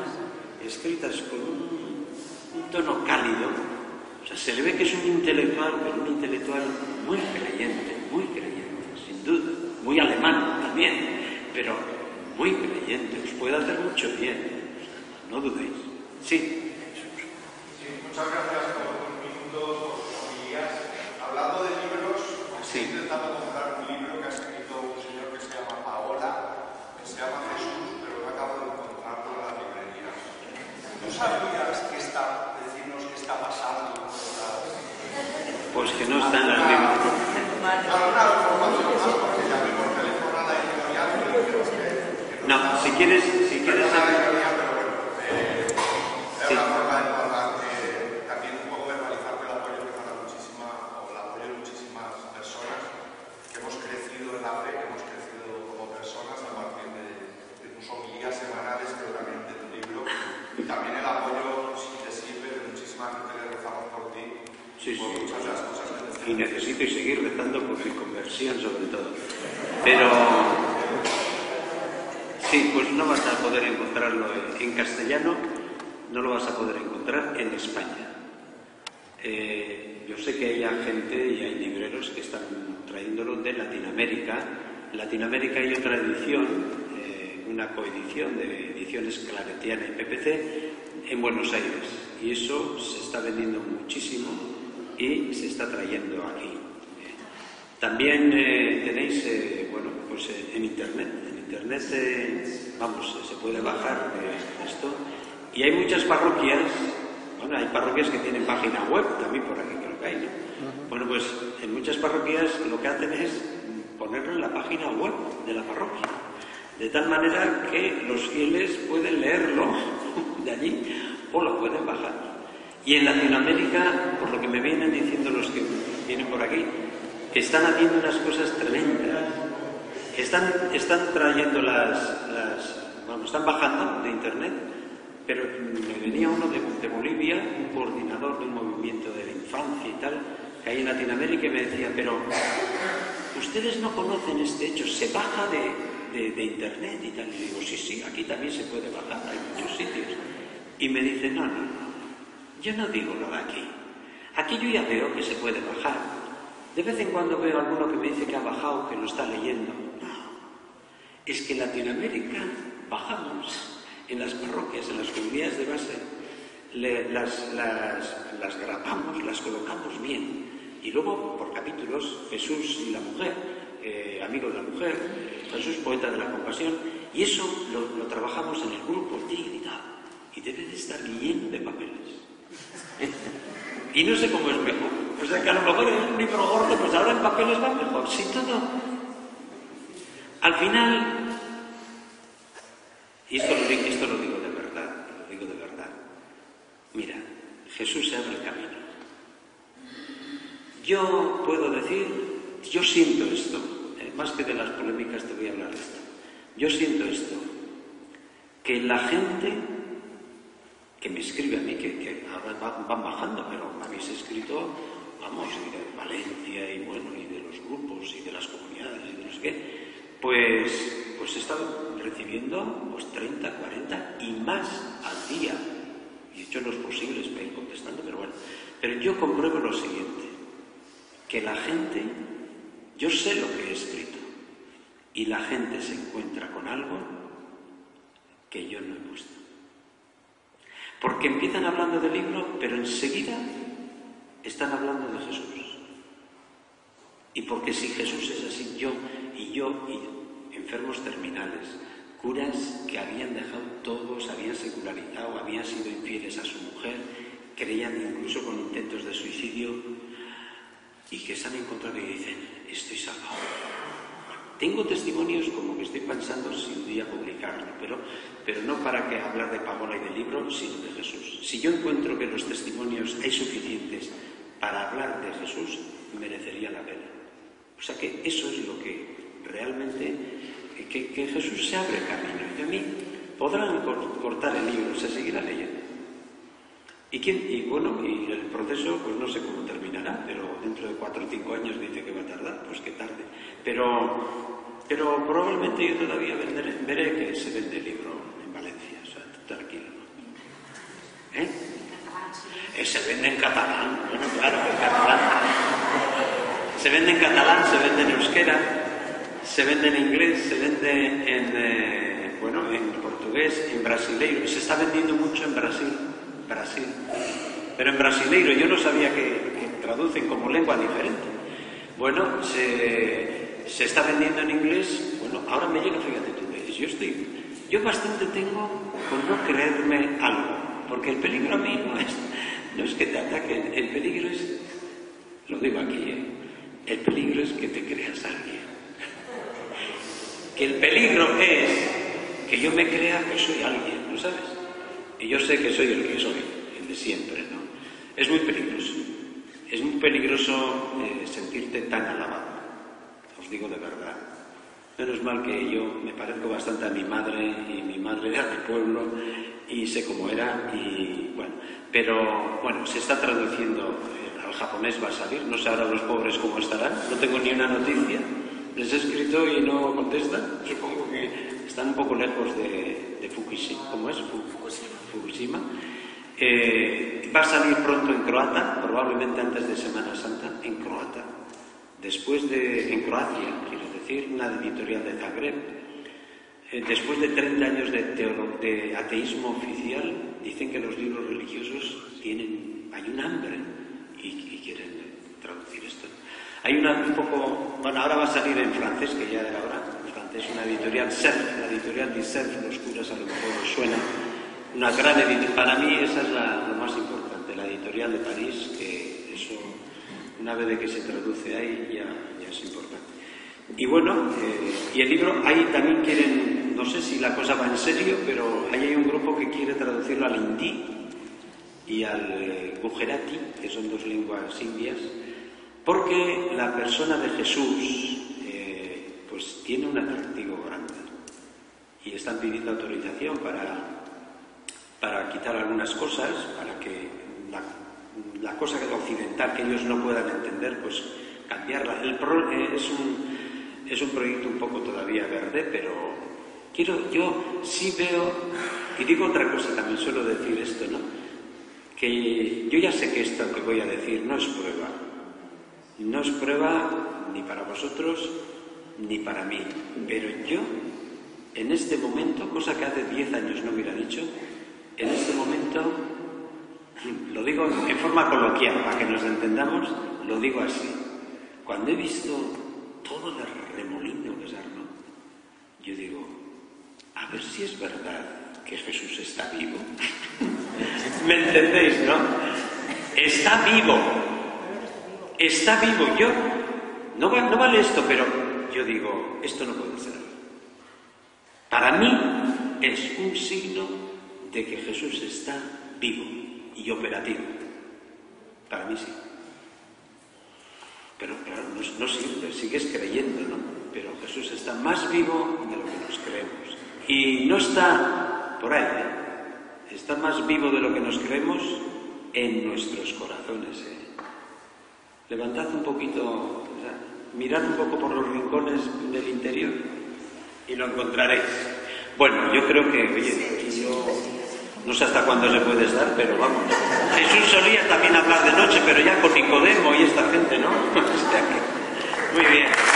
escritas con un tono cálido. O sea, se le ve que es un intelectual, pero un intelectual muy creyente, sin duda, muy alemán también, pero muy creyente, os puede hacer mucho bien, no dudéis. Sí. Muchas gracias por tus minutos, por tus homilías. Hablando de libros, estoy intentando comprar un libro que ha escrito un señor que se llama Paola, que se llama Jesús, pero no acabo de encontrarlo en las librerías. ¿Tú sabías decirnos qué está pasando? Pues que no está en las librerías. ¿Alguna información más? Porque llamé por teléfono a la editorial y me dijeron que no, si quieres saber. Es una forma de guardar también un poco verbalizar el apoyo que para muchísimas personas que hemos crecido en la fe, que hemos crecido como personas a partir de tus homilías semanales, pero también de tu libro, y también el apoyo, si te sirve, de muchísima gente que rezamos por ti, por muchas de las cosas que te Y necesito seguir rezando por mi conversión, sobre todo. Pero sí, pues no vas a poder encontrarlo en castellano. No lo vas a poder encontrar en España. Yo sé que hay gente y hay libreros que están trayéndolo de Latinoamérica. En Latinoamérica hay otra edición, una coedición de Ediciones Claretiana y PPC en Buenos Aires. Y eso se está vendiendo muchísimo y se está trayendo aquí. También tenéis, pues en Internet. En Internet, se puede bajar esto. Y hay muchas parroquias, hay parroquias que tienen página web, también por aquí creo que hay, ¿no? Bueno, pues en muchas parroquias lo que hacen es ponerlo en la página web de la parroquia, de tal manera que los fieles pueden leerlo de allí o lo pueden bajar. Y en Latinoamérica, por lo que me vienen diciendo los que vienen por aquí, están haciendo unas cosas tremendas. Están trayendo están bajando de Internet. Pero me venía uno de Bolivia, un coordinador de un movimiento de la infancia y tal, que hay en Latinoamérica, y me decía, pero ustedes no conocen este hecho, se baja de Internet y tal. Y le digo, sí, aquí también se puede bajar, hay muchos sitios. Y me dice, no, yo no digo lo de aquí. Aquí yo ya veo que se puede bajar. De vez en cuando veo a alguno que me dice que ha bajado, que lo está leyendo. No, es que en Latinoamérica bajamos. En las parroquias, en las comunidades de base, las grabamos, las colocamos bien. Y luego, por capítulos, Jesús y la mujer, amigo de la mujer, Jesús, poeta de la compasión, y eso lo trabajamos en el grupo, y debe de estar lleno de papeles. Y no sé cómo es mejor. O sea, que a lo mejor en un libro gordo, pues ahora en papeles va mejor. Sí, todo. Al final... Y esto lo digo de verdad, Mira, Jesús se abre el camino. Yo puedo decir, yo siento esto, más que de las polémicas te voy a hablar de esto. Yo siento esto, que la gente que me escribe a mí, que ahora van bajando, pero me habéis escrito, vamos, y de Valencia, y bueno, y de los grupos, y de las comunidades, y de no sé qué, pues he estado recibiendo pues 30, 40 y más al día. Y he hecho los posibles para ir contestando, pero bueno. Pero yo compruebo lo siguiente, que la gente, yo sé lo que he escrito, y la gente se encuentra con algo que yo no he puesto. Porque empiezan hablando del libro, pero enseguida están hablando de Jesús. Y porque si Jesús es así, yo, enfermos terminales, curas que habían dejado todo, se habían secularizado, habían sido infieles a su mujer, creían incluso con intentos de suicidio, y que se han encontrado y dicen, estoy salvado. Tengo testimonios como que estoy pensando si un día publicarlo, pero no para que hablar de Pagola y del libro, sino de Jesús. Si yo encuentro que los testimonios hay suficientes para hablar de Jesús, merecería la pena. O sea que eso es lo que realmente, que Jesús se abre camino. Y a mí podrán cortar el libro, se seguirá leyendo. Y bueno, y el proceso, pues no sé cómo terminará, pero dentro de 4 o 5 años dice que va a tardar, pues que tarde. Pero probablemente yo todavía veré que se vende el libro en Valencia, o sea, tranquilo. Se vende en catalán, bueno, claro, en catalán. Se vende en catalán, se vende en euskera, se vende en inglés, se vende en portugués, en brasileiro. Se está vendiendo mucho en Brasil. Pero en brasileiro, yo no sabía que traducen como lengua diferente. Bueno, se está vendiendo en inglés. Bueno, ahora me llega, fíjate tú, yo bastante tengo con no creerme algo, porque el peligro a mí no es que te ataquen, el peligro es, lo digo aquí, el peligro es que te creas alguien. Que el peligro es que yo me crea que soy alguien, ¿no sabes? Y yo sé que soy el que soy, el de siempre, ¿no? Es muy peligroso. Es muy peligroso sentirte tan alabado. Os digo de verdad. Menos mal que yo me parezco bastante a mi madre, y mi madre era de pueblo, y sé cómo era, y bueno. Pero, bueno, se está traduciendo al japonés, va a salir. No sé ahora los pobres cómo estarán. No tengo ni una noticia. Les he escrito y no contestan. Supongo que están un poco lejos de Fukushima. ¿Cómo es? Fukushima. Va a salir pronto en croata, probablemente antes de Semana Santa, en croata. En Croacia, quiero decir, una editorial de Zagreb. Después de 30 años de ateísmo oficial, dicen que los libros religiosos hay un hambre y quieren traducir esto. Hay ahora va a salir en francés, que ya era hora, en francés, una editorial, la editorial de Cerf, los curas a lo mejor os suena, una gran editorial. Para mí esa es lo más importante, la editorial de París, que eso, una vez de que se traduce ahí, ya es importante. Y bueno, y el libro, ahí también quieren, no sé si la cosa va en serio, pero ahí hay un grupo que quiere traducirlo al hindi y al gujarati, que son 2 lenguas indias, porque la persona de Jesús pues tiene un atractivo grande y están pidiendo autorización para quitar algunas cosas, para que la cosa occidental que ellos no puedan entender, pues cambiarla. Es un proyecto un poco todavía verde, pero yo sí veo, y digo otra cosa, también suelo decir esto, ¿no? Que yo ya sé que esto que voy a decir no es prueba. No es prueba ni para vosotros ni para mí, pero yo, en este momento, cosa que hace 10 años no hubiera dicho, en este momento, lo digo en forma coloquial, para que nos entendamos, lo digo así. Cuando he visto todo el remolino que se armó, yo digo, a ver si es verdad que Jesús está vivo. ¿Me entendéis, no? Está vivo. Está vivo. No vale esto, pero yo digo, esto no puede ser. Para mí es un signo de que Jesús está vivo y operativo. Para mí sí. Pero claro, no sirve, sigues creyendo, ¿no? Pero Jesús está más vivo de lo que nos creemos. Y no está por ahí, ¿eh? Está más vivo de lo que nos creemos en nuestros corazones, ¿eh? Levantad un poquito, o sea, mirad un poco por los rincones del interior y lo encontraréis. Bueno, yo creo que, oye, yo no sé hasta cuándo se puede estar, pero vamos. Jesús solía también hablar de noche, pero ya con Nicodemo y esta gente, ¿no? Muy bien.